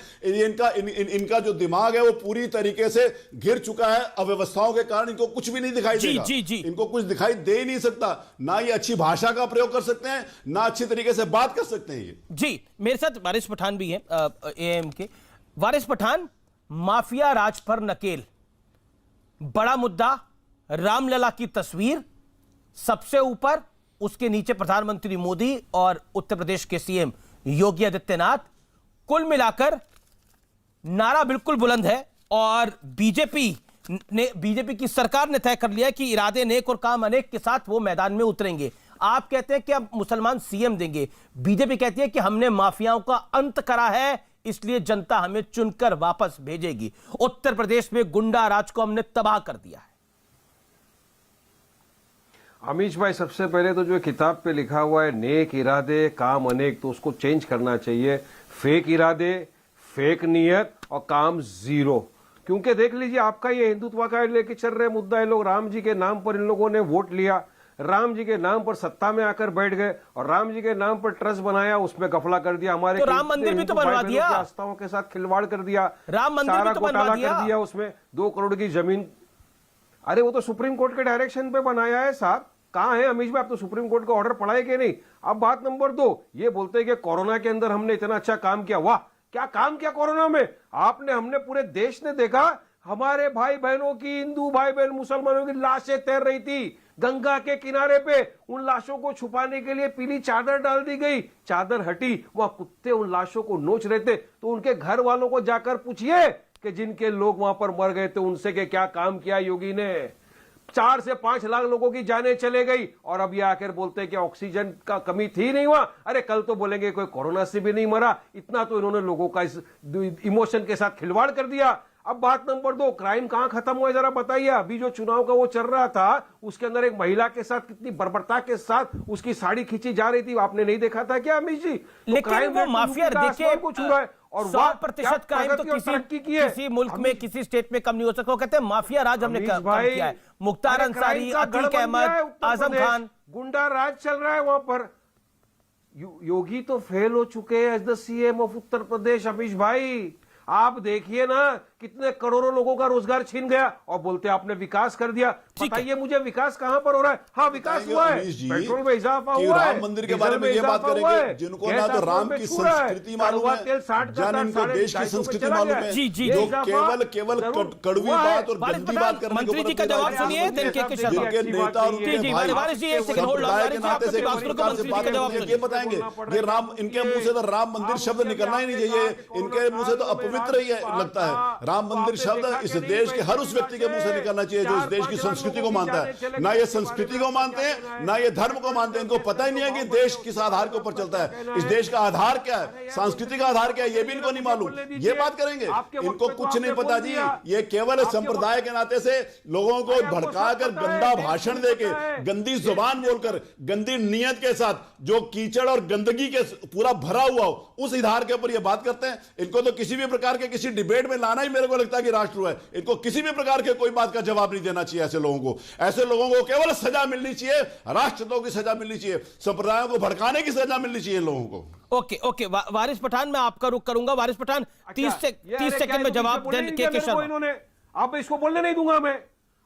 इनका जो दिमाग है वो पूरी तरीके से गिर चुका है अव्यवस्थाओं के कारण। इनको कुछ भी नहीं दिखाई देगा। इनको कुछ दिखाई दे ही नहीं सकता। ना ये अच्छी भाषा का प्रयोग कर सकते हैं, ना अच्छी तरीके से बात कर सकते हैं ये।
जी, मेरे साथ वारिस पठान भी है, एएम के। वारिस पठान, माफिया राज पर नकेल, बड़ा मुद्दा, रामलला की तस्वीर सबसे ऊपर, उसके नीचे प्रधानमंत्री मोदी और उत्तर प्रदेश के सीएम योगी आदित्यनाथ। कुल मिलाकर नारा बिल्कुल बुलंद है, और बीजेपी की सरकार ने तय कर लिया है कि इरादे नेक और काम अनेक के साथ वो मैदान में उतरेंगे। आप कहते हैं कि अब मुसलमान सीएम देंगे, बीजेपी कहती है कि हमने माफियाओं का अंत करा है, इसलिए जनता हमें चुनकर वापस भेजेगी। उत्तर प्रदेश में गुंडा राज को हमने तबाह कर दिया है।
अमीश भाई, सबसे पहले तो जो किताब पे लिखा हुआ है नेक इरादे काम अनेक, तो उसको चेंज करना चाहिए। फेक इरादे, फेक नियत और काम जीरो। क्योंकि देख लीजिए, आपका ये हिंदुत्व का लेके चल रहे मुद्दा है, लोग राम जी के नाम पर इन लोगों ने वोट लिया, राम जी के नाम पर सत्ता में आकर बैठ गए, और राम जी के नाम पर ट्रस्ट बनाया, उसमें गफला कर दिया, हमारे
तो राम मंदिर भी तो बनवा दिया,
आस्थाओं के साथ खिलवाड़ कर दिया,
राम मंदिर भी तो बनवा दिया
कर दिया, उसमें 2 करोड़ की जमीन। अरे वो तो सुप्रीम कोर्ट के डायरेक्शन पे बनाया है साहब। कहां है अमीश भाई, आप तो सुप्रीम कोर्ट का ऑर्डर पढ़ा है कि नहीं? अब बात नंबर 2, ये बोलते हैं कि कोरोना के अंदर हमने इतना अच्छा काम किया। वाह, क्या काम किया कोरोना में आपने? हमने पूरे देश ने देखा, हमारे भाई बहनों की, हिंदू भाई बहन मुसलमानों की लाशें तैर रही थी गंगा के किनारे पे। उन लाशों को छुपाने के लिए पीली चादर डाल दी गई, चादर हटी, वहां कुत्ते उन लाशों को नोच रहे थे। तो उनके घर वालों को जाकर पूछिए कि जिनके लोग वहां पर मर गए थे, उनसे के क्या काम किया योगी ने। 4 से 5 लाख लोगों की जानें चले गई, और अब ये आकर बोलते हैं कि ऑक्सीजन का कमी थी नहीं वहां। अरे कल तो बोलेंगे कोई कोरोना से भी नहीं मरा। इतना तो इन्होंने लोगों का इस इमोशन के साथ खिलवाड़ कर दिया। अब बात नंबर 2, क्राइम कहां खत्म हुआ जरा बताइए। अभी जो चुनाव का वो चल रहा था, उसके अंदर एक महिला के साथ कितनी बर्बरता के साथ उसकी साड़ी खींची जा रही थी, आपने नहीं देखा था क्या अमीश जी?
लेकिन वो माफिया देखिए
को छू रहा है, और
100% क्राइम तो किसी मुल्क में, किसी स्टेट में कम नहीं हो सकता। वो कहते हैं माफिया राज हमने कम किया है। मुख्तार अंसारी, अतीक अहमद, आजम खान,
गुंडा राज चल रहा है वहां पर। योगी तो फेल हो चुके हैं as the CM of Uttar Pradesh. Amish भाई, आप देखिए ना कितने करोड़ों लोगों का रोजगार छीन गया और बोलते आपने विकास कर दिया। बताइए मुझे विकास कहां पर हो रहा है? हाँ विकास हुआ है, पेट्रोल में इजाफा हुआ है,
राम मंदिर के बारे में ये बात करेंगे जिनको ना तो राम की संस्कृति मालूम है, जन इनको देश की संस्कृति मालूम है, जो केवल कड़वी बात और गंदी बात करने
मंत्री जी का जवाब सुनिए,
जिनके नेता और उनके भाई संप्रदाय के नाते से ये बताएंगे ये राम, इनके मुंह से तो राम मंदिर शब्द निकलना ही नहीं चाहिए, इनके मुंह से तो अपवित्र ही लगता है। राम मंदिर शब्द इस देश के हर उस व्यक्ति के मुंह से निकलना चाहिए जो इस देश की संस्कृति को मानता है। ना ये संस्कृति को मानते हैं, ना ये धर्म को मानते हैं, इनको पता ही नहीं है कि देश किस आधार के ऊपर चलता है, इस देश का आधार क्या है, सांस्कृतिक आधार क्या है, ये भी इनको नहीं मालूम। ये बात करेंगे, इनको कुछ नहीं पता जी। ये केवल संप्रदाय के नाते से लोगों को भड़काकर गंदा भाषण देके, गंदी जुबान बोलकर, गंदी नियत के साथ जो कीचड़ और गंदगी के पूरा भरा हुआ हो उस आधार के ऊपर ये बात करते हैं। इनको तो किसी भी प्रकार के किसी डिबेट में लाना ही मेरे को लगता है कि राष्ट्र है। इनको किसी भी प्रकार के कोई बात का जवाब नहीं देना चाहिए। ऐसे लोगों को केवल सजा मिलनी चाहिए, राष्ट्रहितों की सजा मिलनी चाहिए, संप्रदायों को भड़काने की सजा मिलनी चाहिए लोगों को।
ओके वारिस पठान, मैं आपका रुख करूंगा। वारिस पठान 30 सेकंड में जवाब दें के शर्मा।
अब इसको बोलने नहीं दूंगा मैं।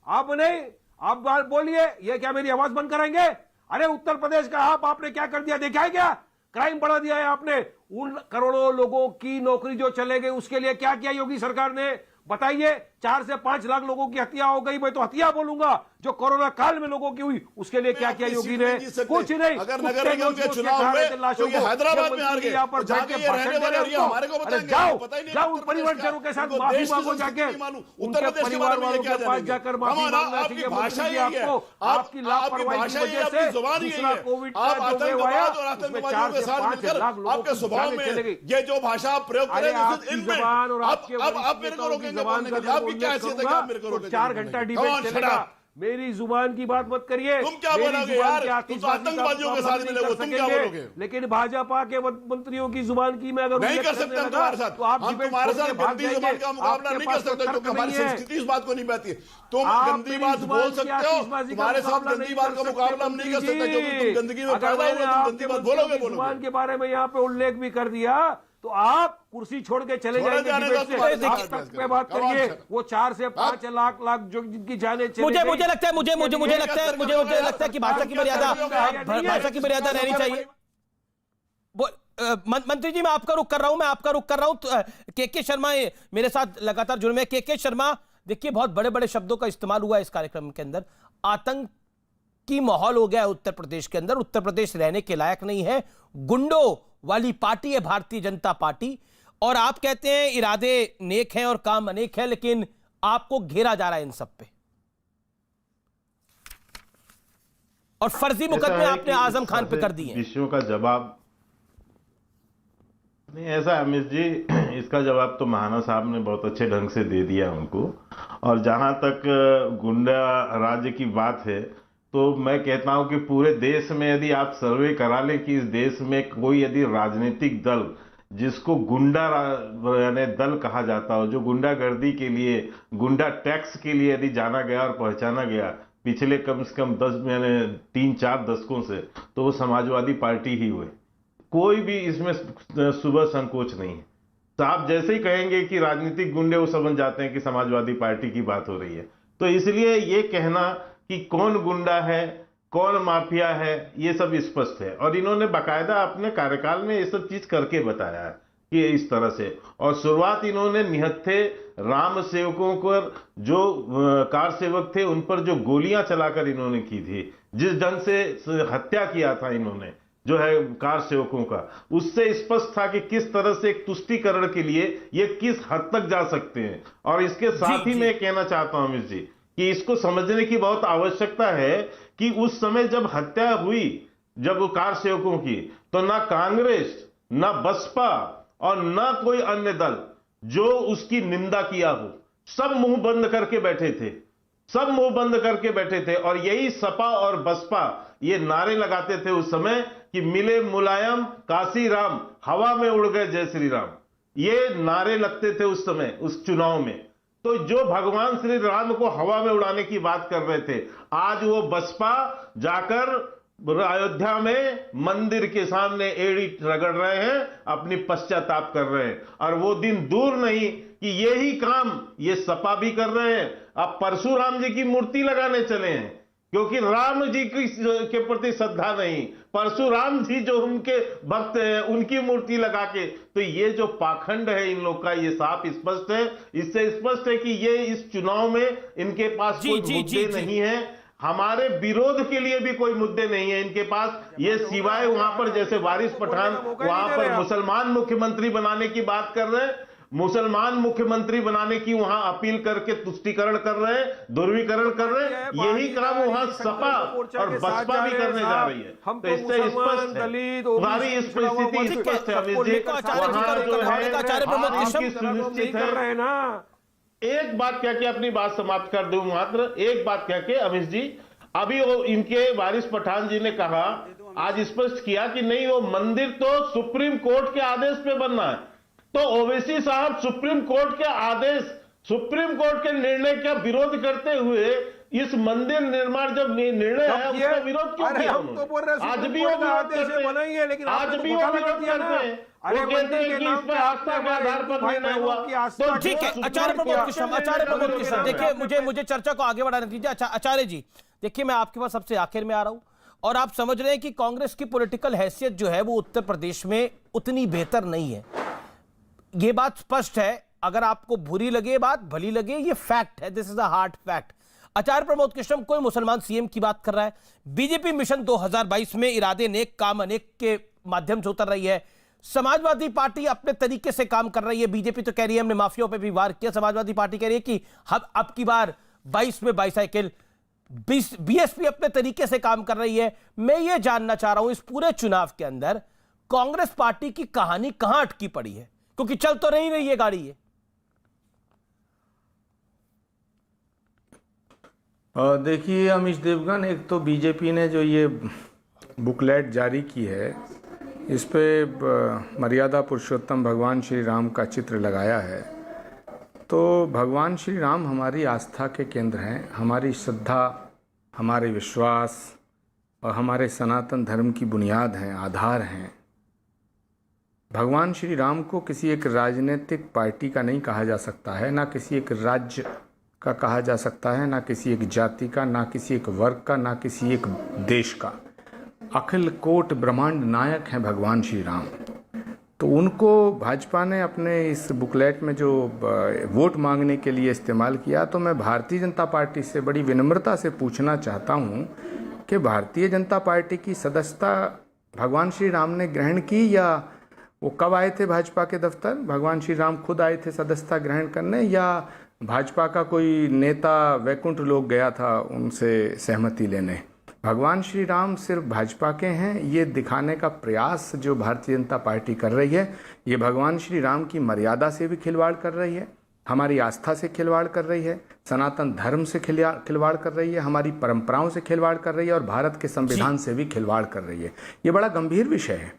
आप नहीं, आप बोलिए, ये क्या मेरी आवाज बंद कराएंगे? अरे उत्तर प्रदेश का आपने क्या कर दिया देखा है क्या? क्राइम बढ़ा दिया है आपने। उन करोड़ों लोगों की नौकरी जो चले गए उसके लिए क्या किया योगी सरकार ने? बताइए। 4 से 5 लाख लोगों की हत्या हो गई, मैं तो हत्या बोलूंगा, जो कोरोना काल में लोगों की हुई उसके लिए क्या किया योगी ने? कुछ नहीं।
अगर नगर निगम के चुनाव हुए तो ये हैदराबाद में हार गए,
यहाँ पर जाके भाषण दे रहे हो।
हमारे को बताएंगे,
जाओ परिवारजनों के साथ माफी मांगो, जाके उनके परिवार वालों के पास जाकर माफी मांगना चाहिए।
भाषा
आपको आपकी लापरवाही की वजह से दूसरा कोविड का जो वेव आया उसमें 4 से 5 लाख लोगों की जान चली गई।
ये जो भाषा आप प्रयोग कर रहे हैं
आपकी जुबान और आपके
आप मेरे को रोकेंगे बोलने के लिए, आपकी क्या हैसियत है कि आप मेरे को रोकेंगे?
4 घंटा डिबेट चलेगा। मेरी जुबान की बात मत करिए।
तुम क्या बोलोगे यार? तुम तो आतंकवादियों के साथ मिले हो, तुम क्या बोलोगे?
लेकिन भाजपा के मंत्रियों की जुबान की मैं अगर
नहीं कर सकते हम तुम्हारे साथ,
तो आप
हम तुम्हारे साथ गंदी जुबान का मुकाबला नहीं कर सकते क्योंकि हमारी संस्कृति इस बात को नहीं कहती है। तुम गंदी बात बोल सकते हो, तुम्हारे साथ गंदी बात का मुकाबला हम नहीं कर सकते क्योंकि तुम गंदगी में पैदा हुए, तुम गंदी बात बोलोगे।
जुबान के बारे में यहाँ पे उल्लेख भी कर दिया तो आप कुर्सी छोड़ के चले जाएंगे। पे बात करिए, वो 4 से 5 लाख जो जिनकी जाने
मुझे लगता है कि भाषा की मर्यादा रहनी चाहिए। मंत्री जी मैं आपका रुख कर रहा हूं। के शर्मा मेरे साथ लगातार जुड़े में। के शर्मा, देखिए बहुत बड़े बड़े शब्दों का इस्तेमाल हुआ है इस कार्यक्रम के अंदर। आतंक की माहौल हो गया है उत्तर प्रदेश के अंदर। उत्तर प्रदेश रहने के लायक नहीं है, गुंडों वाली पार्टी है भारतीय जनता पार्टी। और आप कहते हैं इरादे नेक हैं और काम अनेक है, लेकिन आपको घेरा जा रहा है इन सब पे। और फर्जी मुकदमे आपने आजम खान पे कर दिए।
विषयों का जवाब नहीं ऐसा अमित जी, इसका जवाब तो महाना साहब ने बहुत अच्छे ढंग से दे दिया उनको। और जहां तक गुंडा राज्य की बात है तो मैं कहता हूं कि पूरे देश में यदि आप सर्वे करा लें कि इस देश में कोई यदि राजनीतिक दल जिसको गुंडा यानी दल कहा जाता हो, जो गुंडागर्दी के लिए, गुंडा टैक्स के लिए यदि जाना गया और पहचाना गया पिछले कम से कम 3-4 दशकों से, तो वो समाजवादी पार्टी ही हुए। कोई भी इसमें सुबह संकोच नहीं है। तो आप जैसे ही कहेंगे कि राजनीतिक गुंडे, वो समझ जाते हैं कि समाजवादी पार्टी की बात हो रही है। तो इसलिए ये कहना कि कौन गुंडा है, कौन माफिया है, ये सब स्पष्ट है। और इन्होंने बाकायदा अपने कार्यकाल में ये सब चीज करके बताया है कि इस तरह से। और शुरुआत इन्होंने निहत्थे राम सेवकों पर, जो कार सेवक थे उन पर जो गोलियां चलाकर इन्होंने की थी, जिस ढंग से हत्या किया था इन्होंने जो है कार सेवकों का, उससे स्पष्ट था कि किस तरह से एक तुष्टीकरण के लिए ये किस हद तक जा सकते हैं। और इसके साथ ही मैं कहना चाहता हूं अमित जी कि इसको समझने की बहुत आवश्यकता है कि उस समय जब हत्या हुई, जब वो कार सेवकों की, तो ना कांग्रेस, ना बसपा और ना कोई अन्य दल जो उसकी निंदा किया हो, सब मुंह बंद करके बैठे थे, सब मुंह बंद करके बैठे थे। और यही सपा और बसपा ये नारे लगाते थे उस समय कि मिले मुलायम काशी राम, हवा में उड़ गए जय श्री राम। ये नारे लगते थे उस समय उस चुनाव में। तो जो भगवान श्री राम को हवा में उड़ाने की बात कर रहे थे, आज वो बसपा जाकर अयोध्या में मंदिर के सामने एड़ी रगड़ रहे हैं, अपनी पश्चाताप कर रहे हैं। और वो दिन दूर नहीं कि यही काम ये सपा भी कर रहे हैं। अब परशुराम जी की मूर्ति लगाने चले हैं क्योंकि राम जी के प्रति श्रद्धा नहीं, परशुराम जी जो उनके भक्त हैं उनकी मूर्ति लगा के, तो ये जो पाखंड है इन लोग का ये साफ स्पष्ट है। इससे स्पष्ट है कि ये इस चुनाव में इनके पास कोई मुद्दे नहीं है, हमारे विरोध के लिए भी कोई मुद्दे नहीं है इनके पास। ये सिवाय वहां पर जैसे वारिस पठान वहां पर मुसलमान मुख्यमंत्री बनाने की बात कर रहे हैं, मुसलमान मुख्यमंत्री बनाने की वहां अपील करके तुष्टीकरण कर रहे हैं, ध्रुवीकरण कर रहे हैं, यही काम वहां सपा और बसपा भी करने जा रही है। तो इससे स्पष्ट है, तुम्हारी इस परिस्थिति स्पष्ट है अमित जी, वहां जो है सुनिश्चित है। एक बात कह के अपनी बात समाप्त कर दूं, मात्र एक बात कह के अमित जी, अभी वो इनके वारिस पठान जी ने कहा, आज स्पष्ट किया कि नहीं वो मंदिर तो सुप्रीम कोर्ट के आदेश पे बनना है। तो ओवैसी साहब सुप्रीम कोर्ट के आदेश, सुप्रीम कोर्ट के निर्णय का विरोध करते हुए इस मंदिर निर्माण जब निर्णय है उसका विरोध क्यों किया? आज भी वो विरोध करते हैं, लेकिन आज भी वो विरोध करते हैं, वो कहते हैं कि इस पर आस्था के आधार पर निर्णय हुआ। तो
ठीक है, आचार्य प्रमोद कृष्ण, देखिए मुझे चर्चा को आगे बढ़ाने दीजिए। आचार्य जी देखिए, मैं आपके पास सबसे आखिर में आ रहा हूं और आप समझ रहे हैं कि कांग्रेस की पॉलिटिकल हैसियत जो है वो उत्तर प्रदेश में उतनी बेहतर नहीं है, ये बात स्पष्ट है। अगर आपको बुरी लगे बात, भली लगे, ये फैक्ट है, this is a hard fact. Acharya Pramod Krishna कोई मुसलमान सीएम की बात कर रहा है, बीजेपी मिशन 2022 में इरादे नेक काम अनेक के माध्यम से उतर रही है, समाजवादी पार्टी अपने तरीके से काम कर रही है। बीजेपी तो कह रही है हमने माफियाओं पे भी वार किया, समाजवादी पार्टी कह रही है कि हम अब की बार 22 में बाईसाइकिल, बीएसपी अपने तरीके से काम कर रही है। मैं ये जानना चाह रहा हूं इस पूरे चुनाव के अंदर कांग्रेस पार्टी की कहानी कहां अटकी पड़ी है, क्योंकि चल तो नहीं रही है गाड़ी ये।
देखिए अमीश देवगन, एक तो बीजेपी ने जो ये बुकलेट जारी की है इस पे मर्यादा पुरुषोत्तम भगवान श्री राम का चित्र लगाया है। तो भगवान श्री राम हमारी आस्था के केंद्र हैं, हमारी श्रद्धा, हमारे विश्वास और हमारे सनातन धर्म की बुनियाद हैं, आधार हैं। भगवान श्री राम को किसी एक राजनीतिक पार्टी का नहीं कहा जा सकता है, ना किसी एक राज्य का कहा जा सकता है, ना किसी एक जाति का, ना किसी एक वर्ग का, ना किसी एक देश का। अखिल कोट ब्रह्मांड नायक हैं भगवान श्री राम। तो उनको भाजपा ने अपने इस बुकलेट में जो वोट मांगने के लिए इस्तेमाल किया, तो मैं भारतीय जनता पार्टी से बड़ी विनम्रता से पूछना चाहता हूं कि भारतीय जनता पार्टी की सदस्यता भगवान श्री राम ने ग्रहण की, या वो कब आए थे भाजपा के दफ्तर? भगवान श्री राम खुद आए थे सदस्यता ग्रहण करने, या भाजपा का कोई नेता वैकुंठ लोक गया था उनसे सहमति लेने? भगवान श्री राम सिर्फ भाजपा के हैं, ये दिखाने का प्रयास जो भारतीय जनता पार्टी कर रही है, ये भगवान श्री राम की मर्यादा से भी खिलवाड़ कर रही है, हमारी आस्था से खिलवाड़ कर रही है, सनातन धर्म से खिलवाड़ कर रही है, हमारी परंपराओं से खिलवाड़ कर रही है और भारत के संविधान से भी खिलवाड़ कर रही है। ये बड़ा गंभीर विषय है,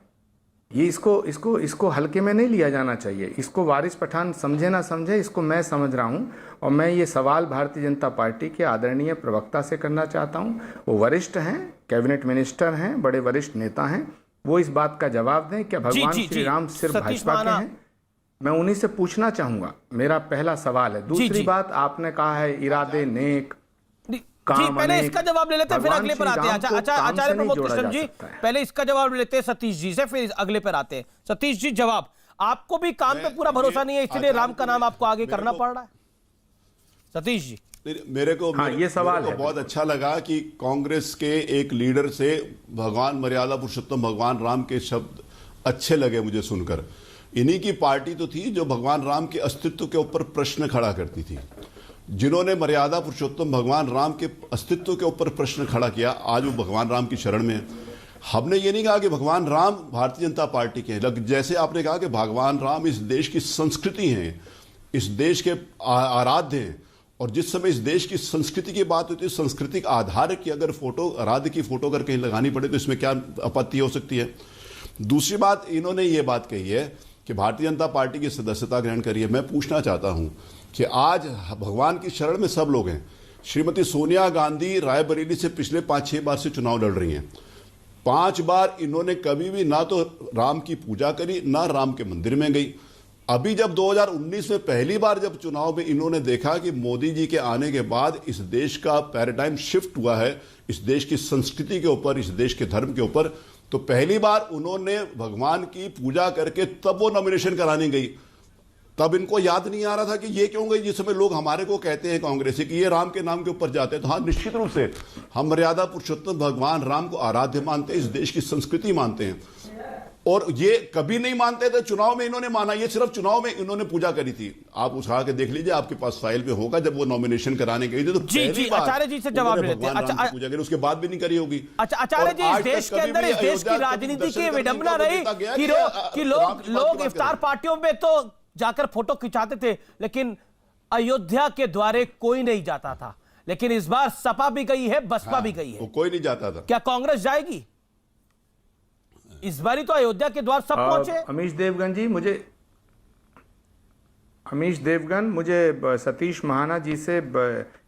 ये इसको हल्के में नहीं लिया जाना चाहिए। इसको वारिस पठान समझे ना समझे, इसको मैं समझ रहा हूँ और मैं ये सवाल भारतीय जनता पार्टी के आदरणीय प्रवक्ता से करना चाहता हूँ। वो वरिष्ठ हैं, कैबिनेट मिनिस्टर हैं, बड़े वरिष्ठ नेता हैं, वो इस बात का जवाब दें कि भगवान श्री राम सिर्फ भाजपा के हैं। मैं उन्हीं से पूछना चाहूंगा, मेरा पहला सवाल है। दूसरी बात, आपने कहा है इरादे नेक,
जी पहले इसका जवाब ले लेते हैं फिर अगले पर आते हैं। आचार्य प्रमोद कृष्ण जी पहले इसका जवाब ले लेते हैं सतीश जी से, फिर अगले पर आते हैं। सतीश जी जवाब, आपको भी काम पे पूरा भरोसा नहीं है इसलिए राम का नाम आपको आगे करना पड़ रहा है? सतीश जी
मेरे को
ये सवाल
मेरे को बहुत अच्छा लगा कि कांग्रेस के एक लीडर से भगवान मर्यादा पुरुषोत्तम भगवान राम के शब्द अच्छे लगे मुझे सुनकर। इन्हीं की पार्टी तो थी जो भगवान राम के अस्तित्व के ऊपर प्रश्न खड़ा करती थी, जिन्होंने मर्यादा पुरुषोत्तम भगवान राम के अस्तित्व के ऊपर प्रश्न खड़ा किया, आज वो भगवान राम की शरण में है। हमने ये नहीं कहा कि भगवान राम भारतीय जनता पार्टी के हैं, जैसे आपने कहा कि भगवान राम इस देश की संस्कृति हैं, इस देश के आराध्य हैं, और जिस समय इस देश की संस्कृति की बात होती है, सांस्कृतिक आधार की अगर फोटो, आराध्य की फोटो अगर कहीं लगानी पड़े तो इसमें क्या आपत्ति हो सकती है? दूसरी बात, इन्होंने ये बात कही है कि भारतीय जनता पार्टी की सदस्यता ग्रहण करी है। मैं पूछना चाहता हूं कि आज भगवान की शरण में सब लोग हैं। श्रीमती सोनिया गांधी रायबरेली से पिछले 5-6 बार से चुनाव लड़ रही हैं। 5 बार इन्होंने कभी भी ना तो राम की पूजा करी, ना राम के मंदिर में गई। अभी जब 2019 में पहली बार जब चुनाव में इन्होंने देखा कि मोदी जी के आने के बाद इस देश का पैराडाइम शिफ्ट हुआ है, इस देश की संस्कृति के ऊपर, इस देश के धर्म के ऊपर, तो पहली बार उन्होंने भगवान की पूजा करके तब वो नॉमिनेशन कराने गई। तब इनको याद नहीं आ रहा था कि ये क्यों गई। जिस समय लोग हमारे को कहते हैं कांग्रेसी कि ये राम के नाम के ऊपर जाते हैं, तो हाँ, निश्चित रूप से हम मर्यादा पुरुषोत्तम भगवान राम को आराध्य मानते हैं, इस देश की संस्कृति मानते हैं, और ये कभी नहीं मानते थे। चुनाव में इन्होंने माना, ये सिर्फ चुनाव में इन्होंने पूजा करी थी। आप उठा के देख लीजिए, आपके पास फाइल पे होगा, जब वो नॉमिनेशन कराने गई थी तो
जी आचार्य जी से जवाब लेते हैं।
अच्छा, पूजा करी, उसके बाद भी नहीं करी होगी।
अच्छा आचार्य जी, इस देश के अंदर, इस देश की राजनीति की विडंबना रही कि लोग इफ्तार पार्टियों में तो जाकर फोटो खिंचाते थे, लेकिन अयोध्या के द्वारे कोई नहीं जाता था। लेकिन इस बार सपा भी गई है, बसपा भी गई है,
कोई नहीं जाता था।
क्या कांग्रेस जाएगी? इस बार ही तो अयोध्या के द्वार सब पहुंचे।
अमीश देवगन, मुझे सतीश महाना जी से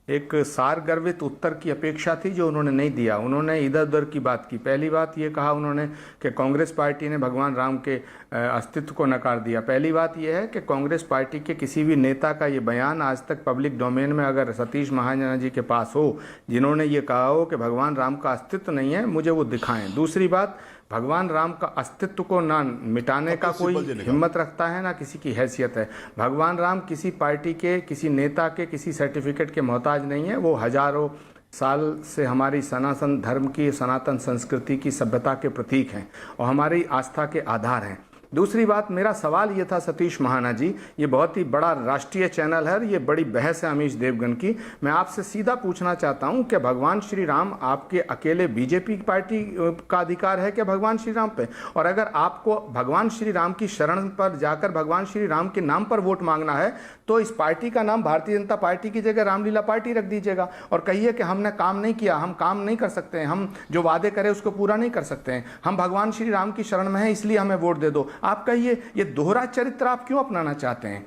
एक सारगर्भित उत्तर की अपेक्षा थी जो उन्होंने नहीं दिया। उन्होंने इधर उधर की बात की। पहली बात ये कहा उन्होंने कि कांग्रेस पार्टी ने भगवान राम के अस्तित्व को नकार दिया। पहली बात यह है कि कांग्रेस पार्टी के किसी भी नेता का ये बयान आज तक पब्लिक डोमेन में अगर सतीश महाना जी के पास हो, जिन्होंने ये कहा हो कि भगवान राम का अस्तित्व नहीं है, मुझे वो दिखाएं। दूसरी बात, भगवान राम का अस्तित्व को ना मिटाने का कोई हिम्मत रखता है, ना किसी की हैसियत है। भगवान राम किसी पार्टी के, किसी नेता के, किसी सर्टिफिकेट के मोहताज नहीं है। वो हजारों साल से हमारी सनातन धर्म की, सनातन संस्कृति की, सभ्यता के प्रतीक हैं और हमारी आस्था के आधार हैं। दूसरी बात, मेरा सवाल ये था सतीश महाना जी, ये बहुत ही बड़ा राष्ट्रीय चैनल है, ये बड़ी बहस है अमीश देवगन की। मैं आपसे सीधा पूछना चाहता हूं कि भगवान श्री राम आपके अकेले बीजेपी पार्टी का अधिकार है क्या भगवान श्री राम पे? और अगर आपको भगवान श्री राम की शरण पर जाकर भगवान श्री राम के नाम पर वोट मांगना है, तो इस पार्टी का नाम भारतीय जनता पार्टी की जगह रामलीला पार्टी रख दीजिएगा और कहिए कि हमने काम नहीं किया, हम काम नहीं कर सकते हैं, हम जो वादे करें उसको पूरा नहीं कर सकते हैं, हम भगवान श्री राम की शरण में हैं, इसलिए हमें वोट दे दो। आप कहिए, ये दोहरा चरित्र आप क्यों अपनाना चाहते हैं?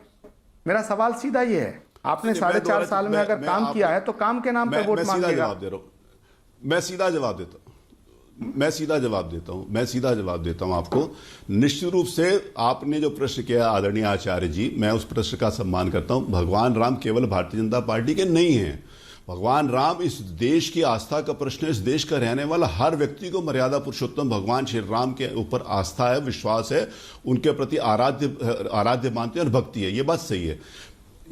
मेरा सवाल सीधा ये है, आपने 4.5 साल में अगर काम किया है तो काम के नाम पर वोट मांगिएगा।
मैं सीधा जवाब देता हूं आपको। निश्चित रूप से आपने जो प्रश्न किया आदरणीय आचार्य जी, मैं उस प्रश्न का सम्मान करता हूं। भगवान राम केवल भारतीय जनता पार्टी के नहीं हैं। भगवान राम इस देश की आस्था का प्रश्न है। इस देश का रहने वाला हर व्यक्ति को मर्यादा पुरुषोत्तम भगवान श्री राम के ऊपर आस्था है, विश्वास है, उनके प्रति आराध्य मानते हैं और भक्ति है। ये बात सही है,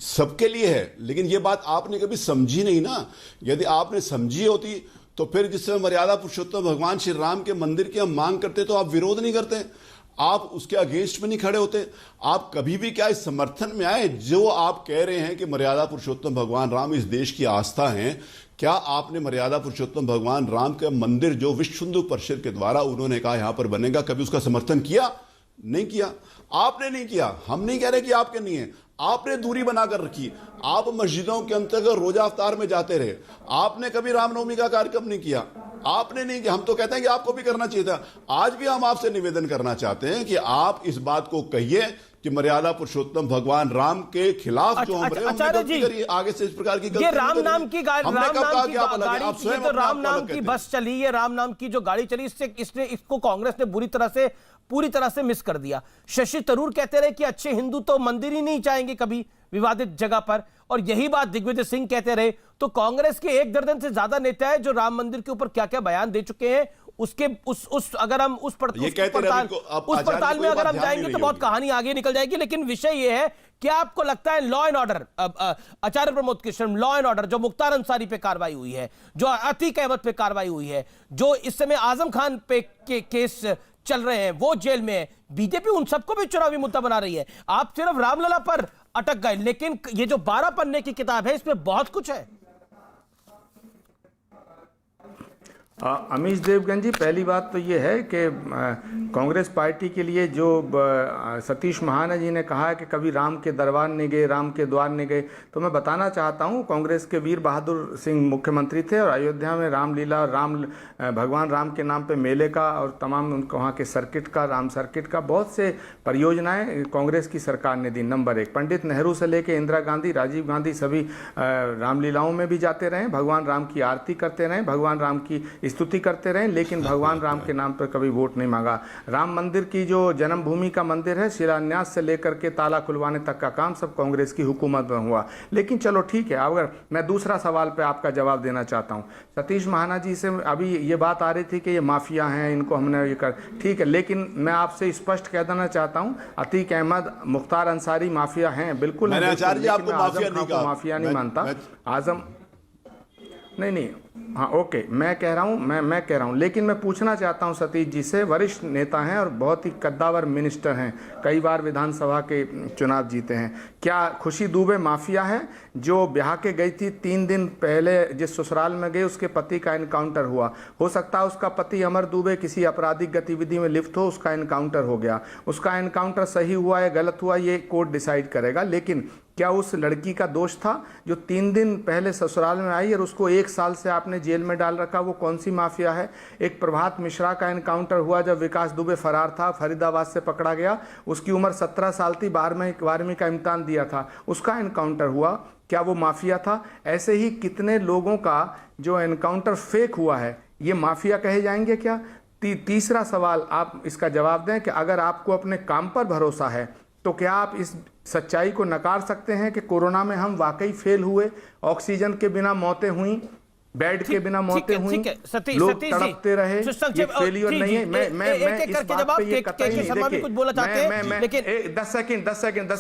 सबके लिए है। लेकिन ये बात आपने कभी समझी नहीं ना। यदि आपने समझी होती तो फिर जिस समय मर्यादा पुरुषोत्तम भगवान श्री राम के मंदिर की हम मांग करते तो आप विरोध नहीं करते, आप उसके अगेंस्ट में नहीं खड़े होते। आप कभी भी क्या इस समर्थन में आए जो आप कह रहे हैं कि मर्यादा पुरुषोत्तम भगवान राम इस देश की आस्था है? क्या आपने मर्यादा पुरुषोत्तम भगवान राम का मंदिर जो विश्व हिंदू परिषद के द्वारा उन्होंने कहा यहां पर बनेगा, कभी उसका समर्थन किया? नहीं किया। आपने नहीं किया, हम नहीं कह रहे कि आपके नहीं है। आपने दूरी बनाकर रखी। आप मस्जिदों के अंतर्गत रोजा अफ्तार में जाते रहे। आपने कभी रामनवमी का कार्यक्रम नहीं किया, आपने नहीं किया। हम तो कहते हैं कि आपको भी करना चाहिए था। आज भी हम आपसे निवेदन करना चाहते हैं कि आप इस बात को कहिए कि मर्यादा पुरुषोत्तम भगवान राम के खिलाफ जो हम आगे से इस प्रकार की
ये राम नाम की राम नाम की बस चली, ये राम नाम की जो गाड़ी चली, इसको कांग्रेस ने पूरी तरह से मिस कर दिया। शशि तरूर कहते रहे कि अच्छे हिंदू तो मंदिर ही नहीं जाएंगे कभी विवादित जगह पर, और यही बात दिग्विजय सिंह कहते रहे। तो कांग्रेस के 1 दर्जन से ज्यादा नेता है जो राम मंदिर के ऊपर क्या क्या बयान दे चुके हैं। अगर हम उस पड़ताल में अगर हम जाएंगे तो बहुत कहानी आगे निकल जाएगी। लेकिन विषय यह है, क्या आपको लगता है law and order, Acharya Pramod Krishna, law and order जो मुख्तार अंसारी पे कार्रवाई हुई है, जो अतीक अहमद पे कार्रवाई हुई है, जो इस समय आजम खान पे केस चल रहे हैं, वो जेल में है, बीजेपी उन सबको भी चुनावी मुद्दा बना रही है। आप सिर्फ रामलला पर अटक गए, लेकिन ये जो 12 पन्ने की किताब है इसमें बहुत कुछ है।
अमीश देवगन जी, पहली बात तो ये है कि कांग्रेस पार्टी के लिए जो सतीश महाना जी ने कहा है कि कभी राम के दरबार नहीं गए, राम के द्वार नहीं गए, तो मैं बताना चाहता हूँ कांग्रेस के वीर बहादुर सिंह मुख्यमंत्री थे और अयोध्या में रामलीला, भगवान राम के नाम पे मेले का और तमाम वहाँ के सर्किट का, राम सर्किट का बहुत से परियोजनाएं कांग्रेस की सरकार ने दी। नंबर 1, पंडित नेहरू से लेकर इंदिरा गांधी, राजीव गांधी सभी रामलीलाओं में भी जाते रहे, भगवान राम की आरती करते रहे, भगवान राम की स्तुति करते रहे, लेकिन भगवान राम के नाम पर कभी वोट नहीं मांगा। राम मंदिर की जो जन्मभूमि का मंदिर है, शिलान्यास से लेकर के ताला खुलवाने तक का काम सब कांग्रेस की हुकूमत में हुआ। लेकिन चलो ठीक है, अगर मैं दूसरा सवाल पे आपका जवाब देना चाहता हूँ। सतीश महाना जी से अभी ये बात आ रही थी कि ये माफिया हैं, इनको हमने ये कर, ठीक है, लेकिन मैं आपसे स्पष्ट कह देना चाहता हूँ, अतीक अहमद, मुख्तार अंसारी माफिया हैं, बिल्कुल।
मैंने आचार्य जी आपको माफिया नहीं कहा,
माफिया नहीं मानता। आजम नहीं, हाँ ओके, मैं कह रहा हूँ, लेकिन मैं पूछना चाहता हूँ सतीश जी से, वरिष्ठ नेता हैं और बहुत ही कद्दावर मिनिस्टर हैं, कई बार विधानसभा के चुनाव जीते हैं, क्या खुशी दुबे माफिया है जो ब्याह के गई थी 3 दिन पहले जिस ससुराल में गई उसके पति का इनकाउंटर हुआ? हो सकता है उसका पति अमर दुबे किसी आपराधिक गतिविधि में लिप्त हो, उसका इनकाउंटर हो गया। उसका इनकाउंटर सही हुआ या गलत हुआ ये कोर्ट डिसाइड करेगा, लेकिन क्या उस लड़की का दोष था जो 3 दिन पहले ससुराल में आई और उसको 1 साल से आपने जेल में डाल रखा? वो कौन सी माफिया है? एक प्रभात मिश्रा का इनकाउंटर हुआ जब विकास दुबे फरार था, फरीदाबाद से पकड़ा गया, उसकी उम्र 17 साल थी, 12वीं का इम्तिहान दिया था, उसका इनकाउंटर हुआ, क्या वो माफिया था? ऐसे ही कितने लोगों का जो एनकाउंटर फेक हुआ है, ये माफिया कहे जाएंगे क्या? तीसरा सवाल आप इसका जवाब दें कि अगर आपको अपने काम पर भरोसा है तो क्या आप इस सच्चाई को नकार सकते हैं कि कोरोना में हम वाकई फेल हुए, ऑक्सीजन के बिना मौतें हुई, बेड के बिना मौतें हुई, लोग तड़पते रहे, ये फेलियर नहीं है? मैं इस बात पे ये कतई नहीं, देखिए लेकिन 10 सेकंड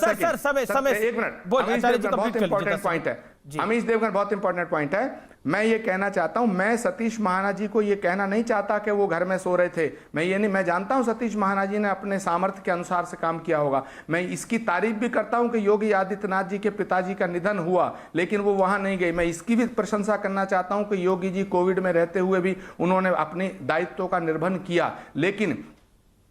एक मिनट, बहुत इंपॉर्टेंट पॉइंट है अमीश देवगन, बहुत इंपॉर्टेंट पॉइंट है। मैं ये कहना चाहता हूं, मैं सतीश महाना जी को ये कहना नहीं चाहता कि वो घर में सो रहे थे, मैं जानता हूं सतीश महाना जी ने अपने सामर्थ्य के अनुसार से काम किया होगा। मैं इसकी तारीफ भी करता हूं कि योगी आदित्यनाथ जी के पिताजी का निधन हुआ लेकिन वो वहां नहीं गए। मैं इसकी भी प्रशंसा करना चाहता हूं कि योगी जी कोविड में रहते हुए भी उन्होंने अपने दायित्वों का निर्वहन किया। लेकिन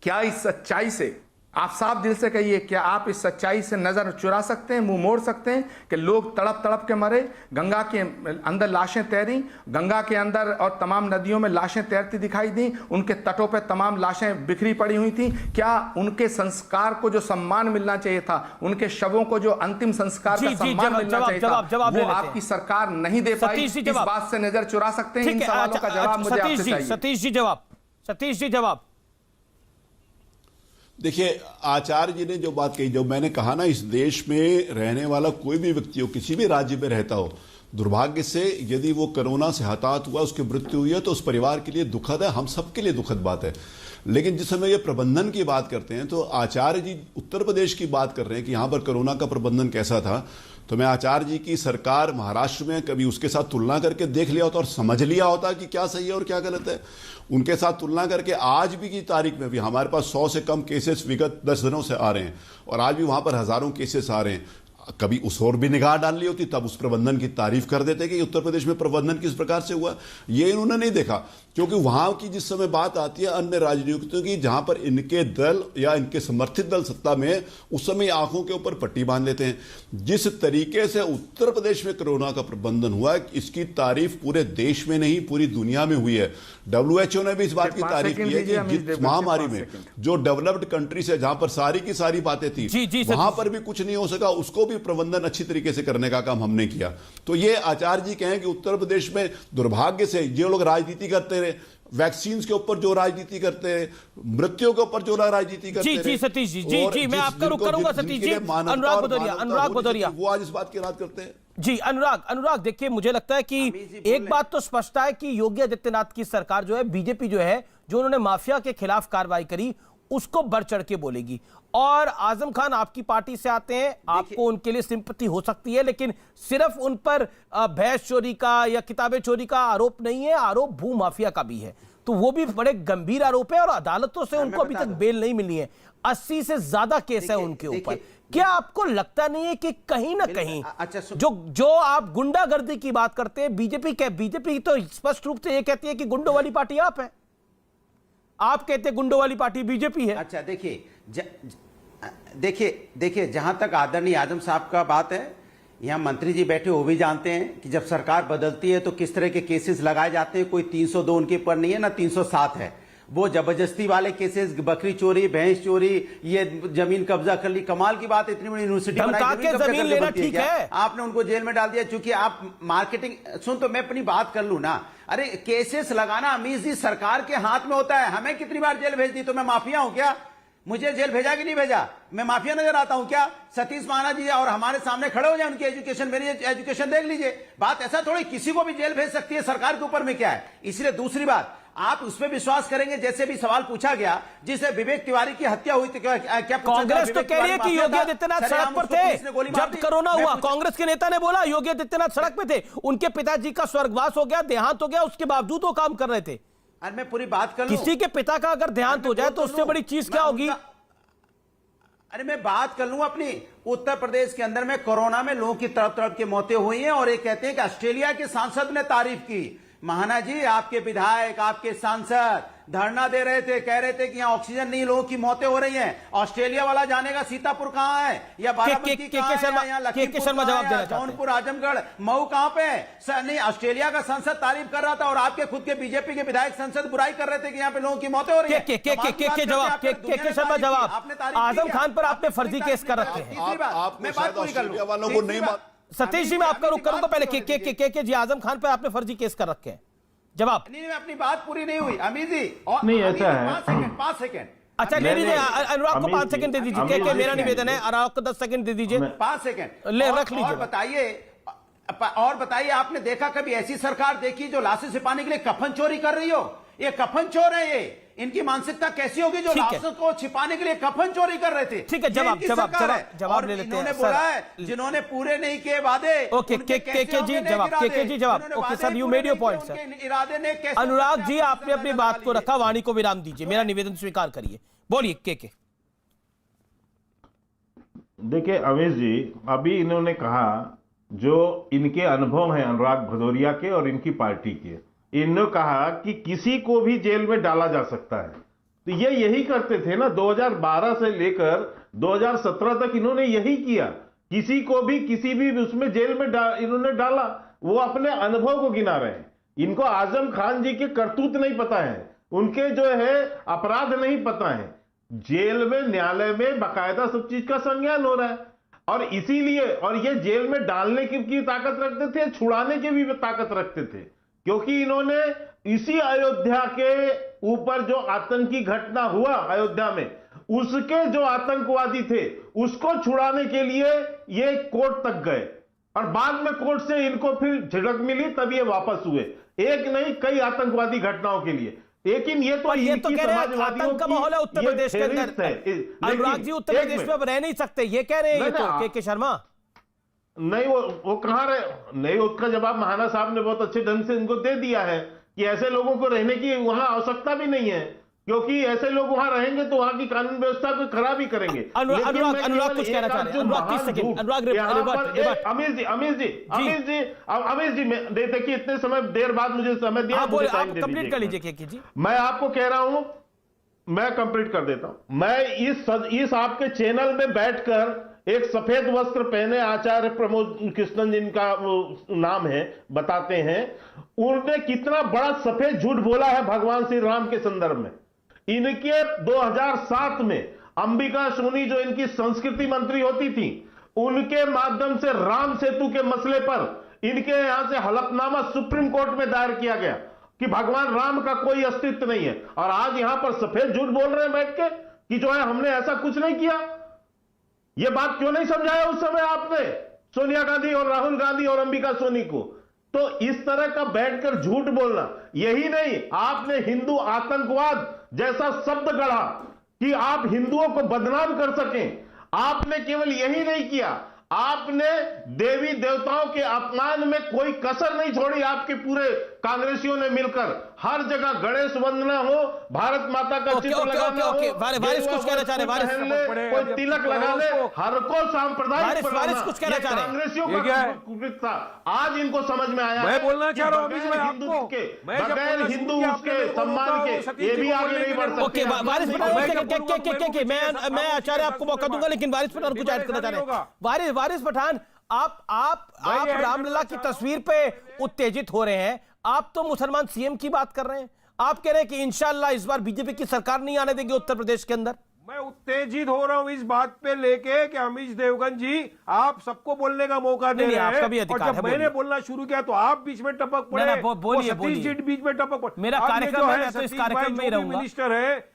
क्या इस सच्चाई से, आप साफ दिल से कहिए, क्या आप इस सच्चाई से नजर चुरा सकते हैं, मुंह मोड़ सकते हैं कि लोग तड़प तड़प के मरे, गंगा के अंदर लाशें तैरी, गंगा के अंदर और तमाम नदियों में लाशें तैरती दिखाई दी, उनके तटों पर तमाम लाशें बिखरी पड़ी हुई थी? क्या उनके संस्कार को जो सम्मान मिलना चाहिए था, उनके शवों को जो अंतिम संस्कार का सम्मान मिलना चाहिए था, वो आपकी सरकार नहीं दे पाई? इस बात से नजर चुरा सकते हैं? इन सवालों का जवाब मुझे आपसे चाहिए।
सतीश जी जवाब।
देखिए, आचार्य जी ने जो बात कही, जो मैंने कहा ना, इस देश में रहने वाला कोई भी व्यक्ति हो, किसी भी राज्य में रहता हो, दुर्भाग्य से यदि वो कोरोना से हताहत हुआ, उसकी मृत्यु हुई है तो उस परिवार के लिए दुखद है, हम सबके लिए दुखद बात है। लेकिन जिस समय ये प्रबंधन की बात करते हैं तो आचार्य जी उत्तर प्रदेश की बात कर रहे हैं कि यहां पर कोरोना का प्रबंधन कैसा था, तो मैं आचार्य जी की सरकार महाराष्ट्र में कभी उसके साथ तुलना करके देख लिया होता और समझ लिया होता कि क्या सही है और क्या गलत है। उनके साथ तुलना करके आज भी की तारीख में भी हमारे पास 100 से कम केसेस विगत 10 दिनों से आ रहे हैं और आज भी वहां पर हजारों केसेस आ रहे हैं। कभी उस और भी निगाह डाल ली होती तब उस प्रबंधन की तारीफ कर देते कि उत्तर प्रदेश में प्रबंधन किस प्रकार से हुआ। ये इन्होंने नहीं देखा, क्योंकि वहां की जिस समय बात आती है अन्य राजनीतियों की, जहां पर इनके दल या इनके समर्थित दल सत्ता में, उस समय आंखों के ऊपर पट्टी बांध लेते हैं। जिस तरीके से उत्तर प्रदेश में कोरोना का प्रबंधन हुआ, इसकी तारीफ पूरे देश में नहीं पूरी दुनिया में हुई है। WHO ने भी इस बात की तारीफ की है कि जिस महामारी में जो डेवलप्ड कंट्रीज है, जहां पर सारी की सारी बातें थी, वहां पर भी कुछ नहीं हो सका, उसको भी प्रबंधन अच्छी तरीके से करने का काम हमने किया। तो ये आचार्य जी कहें कि उत्तर प्रदेश में दुर्भाग्य से ये लोग राजनीति करते रहे, वैक्सीन के ऊपर जो राजनीति करते हैं, मृत्यु के ऊपर जो राजनीति करते हैं।
जी सतीश जी, जी मैं आपका रुख करूंगा सतीश जी। अनुराग भदौरिया
वो आज इस बात की रात करते हैं।
जी अनुराग देखिए, मुझे लगता है कि एक बात तो स्पष्ट है कि योगी आदित्यनाथ की सरकार जो है, बीजेपी जो है, जो उन्होंने माफिया के खिलाफ कार्रवाई करी उसको बढ़ चढ़ के बोलेगी। और आजम खान आपकी पार्टी से आते हैं, आपको उनके लिए सिंपैथी हो सकती है, लेकिन सिर्फ उन पर भैंस चोरी का या किताबें चोरी का आरोप नहीं है, आरोप भू माफिया का भी है। तो वो भी बड़े गंभीर आरोप है और अदालतों से उनको अभी तक बेल नहीं मिली है। 80 से ज्यादा केस है उनके ऊपर। क्या आपको लगता नहीं है कि कहीं ना कहीं जो आप गुंडागर्दी की बात करते हैं, बीजेपी तो स्पष्ट रूप से ये कहती है कि गुंडों वाली पार्टी आप है, आप कहते हैं गुंडों वाली पार्टी बीजेपी है।
अच्छा देखिए जहां तक आदरणीय आजम साहब का बात है, यहां मंत्री जी बैठे वो भी जानते हैं कि जब सरकार बदलती है तो किस तरह के केसेस लगाए जाते हैं। कोई 302 उनके ऊपर नहीं है ना 307 है। वो जबरदस्ती वाले केसेस, बकरी चोरी, भैंस चोरी, ये जमीन कब्जा कर ली, कमाल की बात है, इतनी बड़ी यूनिवर्सिटी
धमका के जमीन लेना ठीक है,
आपने उनको जेल में डाल दिया क्योंकि आप मार्केटिंग। सुन तो मैं अपनी बात कर लूं ना, अरे केसेस लगाना अमीर जी सरकार के हाथ में होता है। हमें कितनी बार जेल भेज दी, तो मैं माफिया हूं क्या? मुझे जेल भेजा कि नहीं भेजा? मैं माफिया नजर आता हूं क्या? सतीश महाना जी और हमारे सामने खड़े हो जाए, उनकी एजुकेशन, मेरी एजुकेशन देख लीजिए। बात ऐसा थोड़ी किसी को भी जेल भेज सकती है, सरकार के ऊपर में क्या है। इसलिए दूसरी बात, आप उस पर विश्वास करेंगे जैसे भी सवाल पूछा गया, जिसे विवेक तिवारी की हत्या हुई थी, क्या
कांग्रेस तो कह रही है कि योगी आदित्यनाथ सड़क पर थे जब कोरोना हुआ। कांग्रेस के नेता ने बोला योगी आदित्यनाथ सड़क पे थे, उनके पिताजी का स्वर्गवास हो गया, देहांत हो गया, उसके बावजूद वो काम कर रहे थे।
अरे मैं पूरी बात कर लूं,
किसी के पिता का अगर देहांत हो जाए तो उससे बड़ी चीज क्या होगी?
अरे मैं बात कर लूं अपनी, उत्तर प्रदेश के अंदर में कोरोना में लोगों की तरफ तरफ की मौतें हुई हैं, और ये कहते हैं कि ऑस्ट्रेलिया के सांसद ने तारीफ की। महाना जी, आपके विधायक, आपके सांसद धरना दे रहे थे, कह रहे थे कि यहाँ ऑक्सीजन नहीं, लोगों की मौतें हो रही हैं। ऑस्ट्रेलिया वाला जानेगा सीतापुर कहाँ है, या बाराबंकी कहाँ है, या लखीमपुर कहाँ है, जौनपुर, आजमगढ़, मऊ कहाँ पे है? नहीं, ऑस्ट्रेलिया का संसद तारीफ कर रहा था और आपके खुद के बीजेपी के विधायक संसद बुराई कर रहे थे कि यहाँ पे लोगों की मौतें हो रही है।
के शर्मा जवाब, आजम खान पर आपने फर्जी केस कर रखे हैं।
मैं बात पूरी कर लूं,
सतीश जी मैं आपका रुख करूंगा, पहले के जी आजम खान पर आपने फर्जी केस कर रखे हैं। जवाब
नहीं, अपनी बात पूरी नहीं हुई अमीर जी।
नहीं, ऐसा है।
5 सेकंड।
अच्छा ले लीजिए, अनुराग को 5 सेकंड दे दीजिए। के मेरा निवेदन है, अनुराग को 10 सेकंड दे दीजिए।
5 सेकंड
ले रख लीजिए।
और बताइए, आपने देखा कभी ऐसी सरकार देखी जो लाशें छिपाने के लिए कफन चोरी कर रही हो? ये कफन चोर है, ये इनकी मानसिकता कैसी होगी जो लाशों को छिपाने के लिए कफन चोरी कर रहे थे?
ठीक है, जवाब ले लेते हैं।
बोला है जिन्होंने पूरे नहीं किए वादे।
ओके, के जी जवाब। Okay sir, you made your point sir.
इरादे ने कैसे?
अनुराग जी, आपने अपनी बात को रखा, वाणी को विराम दीजिए, मेरा निवेदन स्वीकार करिए। बोलिए के।
देखिए अमीश जी, अभी इन्होंने कहा जो इनके अनुभव हैं अनुराग भदौरिया के और इनकी पार्टी के, इन्होंने कहा कि किसी को भी जेल में डाला जा सकता है। तो ये यही करते थे ना, 2012 से लेकर 2017 तक इन्होंने यही किया। किसी को भी किसी भी उसमें जेल में इन्होंने डाला, वो अपने अनुभव को गिना रहे हैं। इनको आजम खान जी के करतूत नहीं पता है, उनके जो है अपराध नहीं पता है। जेल में, न्यायालय में बाकायदा सब चीज का संज्ञान हो रहा है, और इसीलिए, और ये जेल में डालने की ताकत रखते थे, छुड़ाने की भी ताकत रखते थे, क्योंकि इन्होंने इसी अयोध्या के ऊपर जो आतंकी घटना हुआ अयोध्या में, उसके जो आतंकवादी थे उसको छुड़ाने के लिए ये कोर्ट तक गए, और बाद में कोर्ट से इनको फिर झिड़क मिली, तब ये वापस हुए। एक नहीं, कई आतंकवादी घटनाओं के लिए। लेकिन ये तो
कह रहे हैं आतंक का माहौल है उत्तर प्रदेश के अंदर। अनुराग जी, उत्तर प्रदेश में अब रह नहीं सकते, ये कह रहे हैं तो के शर्मा।
नहीं, वो कहां रहे? नहीं, उसका जवाब महाना साहब ने बहुत अच्छे ढंग से इनको दे दिया है कि ऐसे लोगों को रहने की वहां आवश्यकता भी नहीं है, क्योंकि ऐसे लोग वहां रहेंगे तो वहां की कानून व्यवस्था को खराब ही करेंगे।
अनुराग कुछ कहना चाह रहे हैं। अनुराग 30 सेकंड।
अमीश जी देखिए, इतने समय देर बाद मुझे समय दिया,
आप कंप्लीट कर लीजिए के जी।
मैं आपको कह रहा हूं, मैं कंप्लीट कर देता हूं। मैं इस आपके चैनल में बैठकर एक सफेद वस्त्र पहने आचार्य प्रमोद कृष्णन जिनका नाम है, बताते हैं उन्होंने कितना बड़ा सफेद झूठ बोला है भगवान श्री राम के संदर्भ में। इनके 2007 में अंबिका सोनी जो इनकी संस्कृति मंत्री होती थी, उनके माध्यम से राम सेतु के मसले पर इनके यहां से हलफनामा सुप्रीम कोर्ट में दायर किया गया कि भगवान राम का कोई अस्तित्व नहीं है, और आज यहां पर सफेद झूठ बोल रहे हैं बैठ के कि जो है हमने ऐसा कुछ नहीं किया। यह बात क्यों नहीं समझाया उस समय आपने सोनिया गांधी और राहुल गांधी और अंबिका सोनी को? तो इस तरह का बैठकर झूठ बोलना, यही नहीं, आपने हिंदू आतंकवाद जैसा शब्द गढ़ा कि आप हिंदुओं को बदनाम कर सकें। आपने केवल यही नहीं किया, आपने देवी देवताओं के अपमान में कोई कसर नहीं छोड़ी। आपके पूरे कांग्रेसियों ने मिलकर हर जगह गणेश वंदना हो, भारत माता का चित्र लगाना हो,
कुछ कहना चाह रहे,
कोई तिलक लगा ले, हर को सांप्रदायिक
कुछ कहना चाह रहे,
कांग्रेसियों का आज इनको समझ में आया।
मैं बोलना चाह रहा हूं
हिंदू के बगैर हिंदू उसके सम्मान के ये भी आगे नहीं बढ़ सकते।
मैं आचार्य आपको मौका दूंगा, लेकिन वारिस पठान कुछ ऐड करना चाह रहे हैं। वारिस पठान, आप रामलला की तस्वीर पे उत्तेजित हो रहे हैं। आप तो मुसलमान सीएम की बात कर रहे हैं, आप कह रहे हैं कि इंशाल्लाह इस बार बीजेपी की सरकार नहीं आने देगी उत्तर प्रदेश के अंदर।
मैं उत्तेजित हो रहा हूं इस बात पे लेके कि अमीश देवगन जी आप सबको बोलने का मौका दे रहे हैं,
आपका भी अधिकार
और जब
है,
मैंने बोलना शुरू किया तो आप बीच में टपक पड़े।
बोलिए,
सतीश जी बीच में टपक पड़े।
मेरा कार्यक्रम है, मैं तो इस कार्यक्रम में ही रहूंगा।
मिनिस्टर है,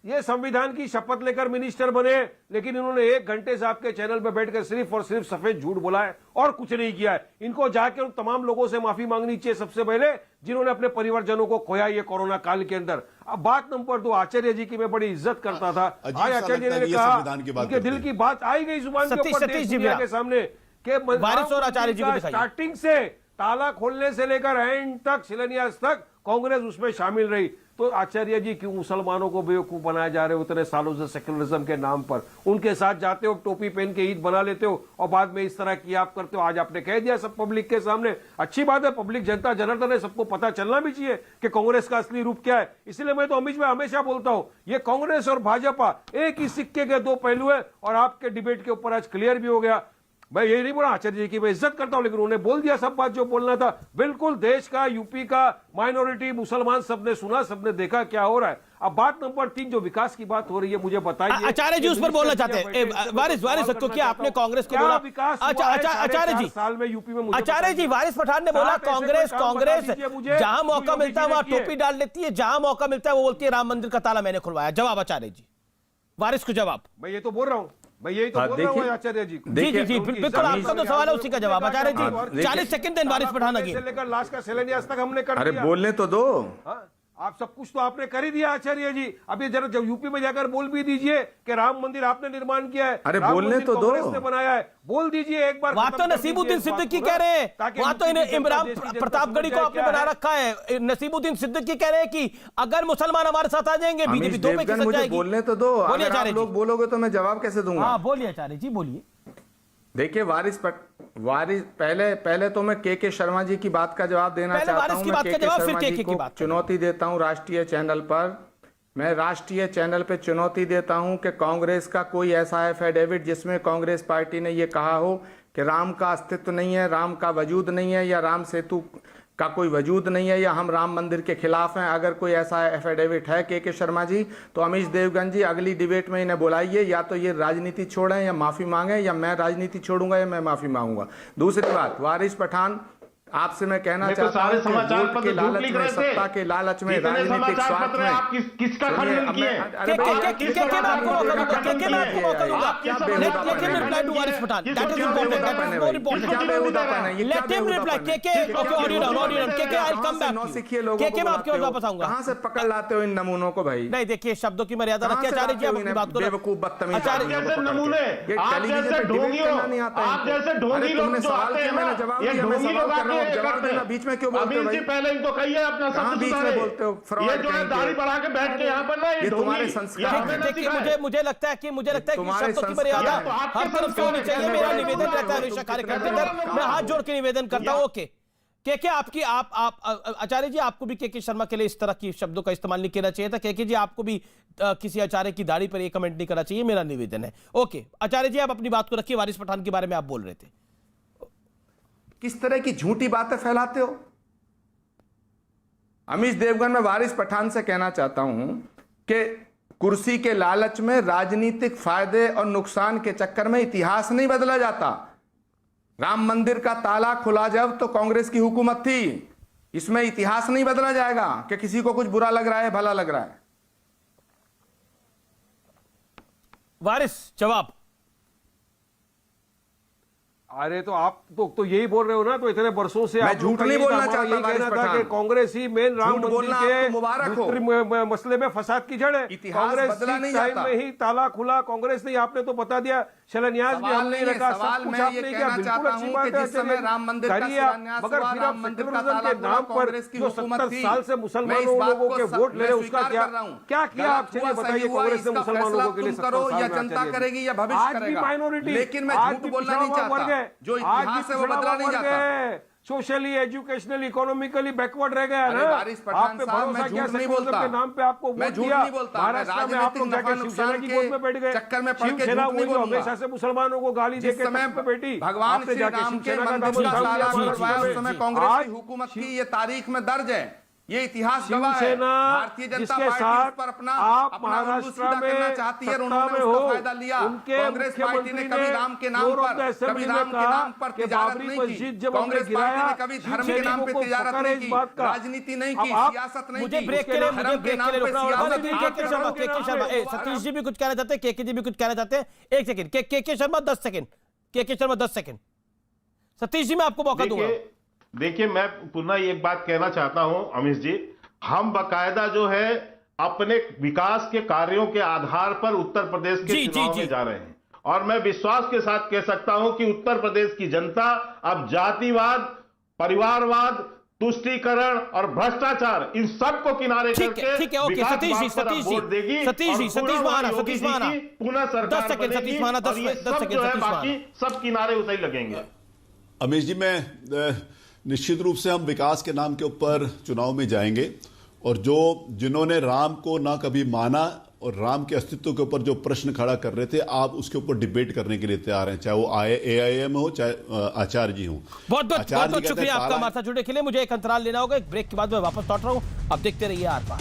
ये संविधान की शपथ लेकर मिनिस्टर बने, लेकिन इन्होंने 1 घंटे से आपके चैनल पे बैठकर सिर्फ और सिर्फ सफेद झूठ बोला है और कुछ नहीं किया है। इनको जाके उन तमाम लोगों से माफी मांगनी चाहिए सबसे पहले, जिन्होंने अपने परिवारजनों को खोया ये कोरोना काल के अंदर। अब बात नंबर 2, आचार्य जी की मैं बड़ी इज्जत करता था, आज आचार्य जी ने कहा उनके दिल की बात आई गई जुबान के ऊपर देश दुनिया के सामने कि
वारिस और आचार्य जी को दिखाइए।
स्टार्टिंग से ताला खोलने से लेकर एंड तक, शिलान्यास तक कांग्रेस उसमें शामिल रही। तो आचार्य जी क्यों मुसलमानों को बेवकूफ बनाए जा रहे हो उतने सालों से सेक्युलरिज्म के नाम पर? उनके साथ जाते हो, टोपी पहन के ईद बना लेते हो और बाद में इस तरह की आप करते हो। आज आपने कह दिया सब पब्लिक के सामने, अच्छी बात है, पब्लिक जनता जनार्दन है, सबको पता चलना भी चाहिए कि कांग्रेस का असली रूप क्या है। इसलिए मैं तो अमीश भाई हमेशा बोलता हूं, ये कांग्रेस और भाजपा एक ही सिक्के के 2 पहलू है, और आपके डिबेट के ऊपर आज क्लियर भी हो गया। मैं यही नहीं बोला, आचार्य जी की मैं इज्जत करता हूं, लेकिन उन्होंने बोल दिया सब बात जो बोलना था। बिल्कुल देश का, यूपी का माइनॉरिटी मुसलमान सबने सुना, सबने देखा क्या हो रहा है। अब बात नंबर 3 जो विकास की बात हो रही है, मुझे बताइए।
आचार्य जी उस पर बोलना चाहते हैं। वारिस क्योंकि आपने कांग्रेस को बोला
विकास
आचार्य जी
साल में यूपी में,
आचार्य जी वारिस पठान ने बोला कांग्रेस जहां मौका मिलता है वहां टोपी डाल लेती है, जहां मौका मिलता है वो बोलती है राम मंदिर का ताला मैंने खुलवाया। जवाब आचार्य जी, वारिस को जवाब।
मैं ये तो बोल रहा हूं, मैं यही तो बोल रहा हूं आचार्य जी।
जी बिल्कुल, आपका तो सवाल है, उसी का जवाब आचार्य जी। 40 सेकंड दें वारिस पठान
से लेकर लास्ट का शिलान्यास तक हमने कर दिया।
अरे बोलने तो दो।
आप सब कुछ तो आपने कर ही दिया आचार्य जी। अभी जरा जब यूपी में जाकर बोल भी दीजिए कि राम मंदिर आपने निर्माण किया है,
अरे बोलने तो दो,
कांग्रेस ने बनाया है, बोल दीजिए एक बार।
वहां तो नसीबुद्दीन सिद्दीकी कह रहे हैं, वहां तो इमरान प्रतापगढ़ी को आपने बना रखा है। नसीबुद्दीन सिद्दीकी कह रहे हैं कि अगर मुसलमान हमारे साथ आ जाएंगे बीजेपी 2 पे खिसक जाएगी।
बोलने तो दो, अगर आप लोग बोलोगे तो मैं जवाब कैसे दूंगा?
हाँ बोलिए आचार्य जी, बोलिए।
देखिए वारिस पहले तो मैं के शर्मा जी की बात का जवाब देना चाहता हूं। मैं के शर्मा जी को चुनौती देता हूं राष्ट्रीय चैनल पर। मैं राष्ट्रीय चैनल पे चुनौती देता हूं कि कांग्रेस का कोई ऐसा एफिडेविट जिसमें कांग्रेस पार्टी ने यह कहा हो कि राम का अस्तित्व नहीं है, राम का वजूद नहीं है, या राम सेतु का कोई वजूद नहीं है, या हम राम मंदिर के खिलाफ हैं। अगर कोई ऐसा एफिडेविट है के शर्मा जी, तो अमीश देवगन जी अगली डिबेट में इन्हें बुलाइए, या तो ये राजनीति छोड़ें या माफी मांगें, या मैं राजनीति छोड़ूंगा या मैं माफी मांगूंगा। दूसरी बात, वारिस पठान आपसे मैं कहना चाहता हूं कि वोट के लालच में, सत्ता के लालच में, राजनीतिक स्वार्थ में
किसका खंडन किया?
कहां से पकड़ लाते हो इन नमूनों को भाई?
नहीं देखिए, शब्दों की मर्यादा रखिए आचार्य जी, अपनी बात को।
बेवकूफ बदतमीज
नमूने, आप जैसे ढोंगियों, आप जैसे ढोंगी लोग जो आते हैं ना, ये ढोंगी लोग आके
जवाब देना बीच में क्यों बोलते हो भाई?
पहले इनको कहिए अपना शब्द
बीच में बोलते हो?
ये जो है दाढ़ी बढ़ा के बैठ के यहाँ पर ना, ये
तुम्हारे संस्कार।
मुझे लगता है कि शब्दों की मर्यादा हर तरफ से होनी चाहिए। मेरा निवेदन रहता है हमेशा कार्यक्रम के अंदर, मैं हाथ जोड़ के निवेदन करता हूं। ओके के आपकी आप आचार्य जी, आपको भी के शर्मा के लिए इस तरह की शब्दों का इस्तेमाल नहीं करना चाहिए था। के जी आपको भी किसी आचार्य की दाढ़ी पर एक कमेंट नहीं करना चाहिए, मेरा निवेदन है। ओके आचार्य जी, आप अपनी बात को रखिए। वारिस पठान के बारे में आप बोल रहे थे,
किस तरह की झूठी बातें फैलाते हो? अमीश देवगन, मैं वारिस पठान से कहना चाहता हूं कि कुर्सी के लालच में, राजनीतिक फायदे और नुकसान के चक्कर में इतिहास नहीं बदला जाता। राम मंदिर का ताला खुला जब तो कांग्रेस की हुकूमत थी। इसमें इतिहास नहीं बदला जाएगा कि किसी को कुछ बुरा लग रहा है, भला लग रहा है।
वारिस जवाब।
अरे तो आप तो यही बोल रहे हो ना, तो इतने वर्षों से
मैं झूठ नहीं बोलना चाहता,
कहना था कि कांग्रेस ही मेन राम मंदिर के मसले में फसाद की जड़ है।
कांग्रेस
टाइम में ही ताला खुला, कांग्रेस ने आपने तो बता दिया, शिलान्यास भी हमने रखा, सब कुछ आपने किया, बिल्कुल अच्छी बात है,
राम मंदिर
करिए आप। मगर फिर आप सेक्युलरिज्म के नाम पर जो 70 साल से मुसलमानों लोगों के वोट ले रहे, उसका क्या किया आप? चलिए बताइए, कांग्रेस ने मुसलमानों के लिए
या जनता करेगी या भविष्य करेगा,
माइनॉरिटी,
लेकिन मैं झूठ बोलना नहीं चाहता। जो इतिहास है वो बदला नहीं जाता।
सोशली, एजुकेशनली, इकोनॉमिकली बैकवर्ड रह गया ना।
वारिस पठान साहब, मैं झूठ नहीं बोलता,
के नाम पे आपको
मैं झूठ नहीं बोलता।
महाराष्ट्र में आप लोग जाके शिवसेना की गोद में बैठ गए,
चक्कर में पड़ के
शिवसेना
झूठ नहीं
वो
बोलूंगा।
हमेशा से मुसलमानों को गाली देके पे बैठी,
भगवान श्री राम के मंदिर का ताला खुलवाया, उस समय कांग्रेस की हुकूमत की, ये तारीख में दर्ज है।
ये इतिहास गवाह है।
शिवसेना
भारतीय जनता
जिसके
पार्टी
साथ
उस पर अपना
आप
उल्लू
महाराष्ट्र
सीधा
में
करना चाहती है और
सत्ता
उन्होंने
में
उसका
हो,
फायदा लिया।
उनके
कांग्रेस पार्टी ने कभी राम के नाम
फ्लोर ऑफ द
पर,
असेंबली
कभी
में
राम के
कहा
नाम पर
कि
तिजारत
बाबरी
नहीं
मस्जिद
की।
जब हमने
कांग्रेस पार्टी
गिराया,
ने कभी धर्म के नाम पे
शिवसैनिकों को
तिजारत
फकर
नहीं
इस
की,
बात का।
राजनीति नहीं
अब
की,
आप-
सियासत नहीं
मुझे
की।
ब्रेक के लिए
धर्म के नाम पे
रुकना होगा।
सियासत
लेकिन
आप
के
कर
शर्मा,
रहे हो।
के शर्मा, सतीश जी भी कुछ कहना चाहते हैं, के जी भी कुछ कहना चाहते हैं। एक सेकंड, के शर्मा 10 सेकंड, के शर्मा 10 सेकंड। सतीश जी मैं आपको मौका दूंगा।
देखिए मैं पुनः एक बात कहना चाहता हूं अमीश जी, हम बकायदा जो है अपने विकास के कार्यों के आधार पर उत्तर प्रदेश के चुनाव में जा रहे हैं और मैं विश्वास के साथ कह सकता हूं कि उत्तर प्रदेश की जनता अब जातिवाद, परिवारवाद, तुष्टीकरण और भ्रष्टाचार इन सब को किनारे करके
ठीक है, ओके। सतीश जी,
पुनः सरकार
10 सेकंड, सतीश महाना, 10 सेकंड, सतीश महाना।
सब किनारे उतर ही लगेंगे।
अमीश जी, मैं निश्चित रूप से हम विकास के नाम के ऊपर चुनाव में जाएंगे और जिन्होंने राम को ना कभी माना और राम के अस्तित्व के ऊपर जो प्रश्न खड़ा कर रहे थे, आप उसके ऊपर डिबेट करने के लिए तैयार हैं, चाहे वो AIM हो चाहे आचार्य जी हो।
बहुत शुक्रिया आपका हमारे साथ जुड़ने के लिए। मुझे एक अंतराल लेना होगा, एक ब्रेक के बाद मैं वापस लौट रहा हूं। अब देखते रहिए आर पार।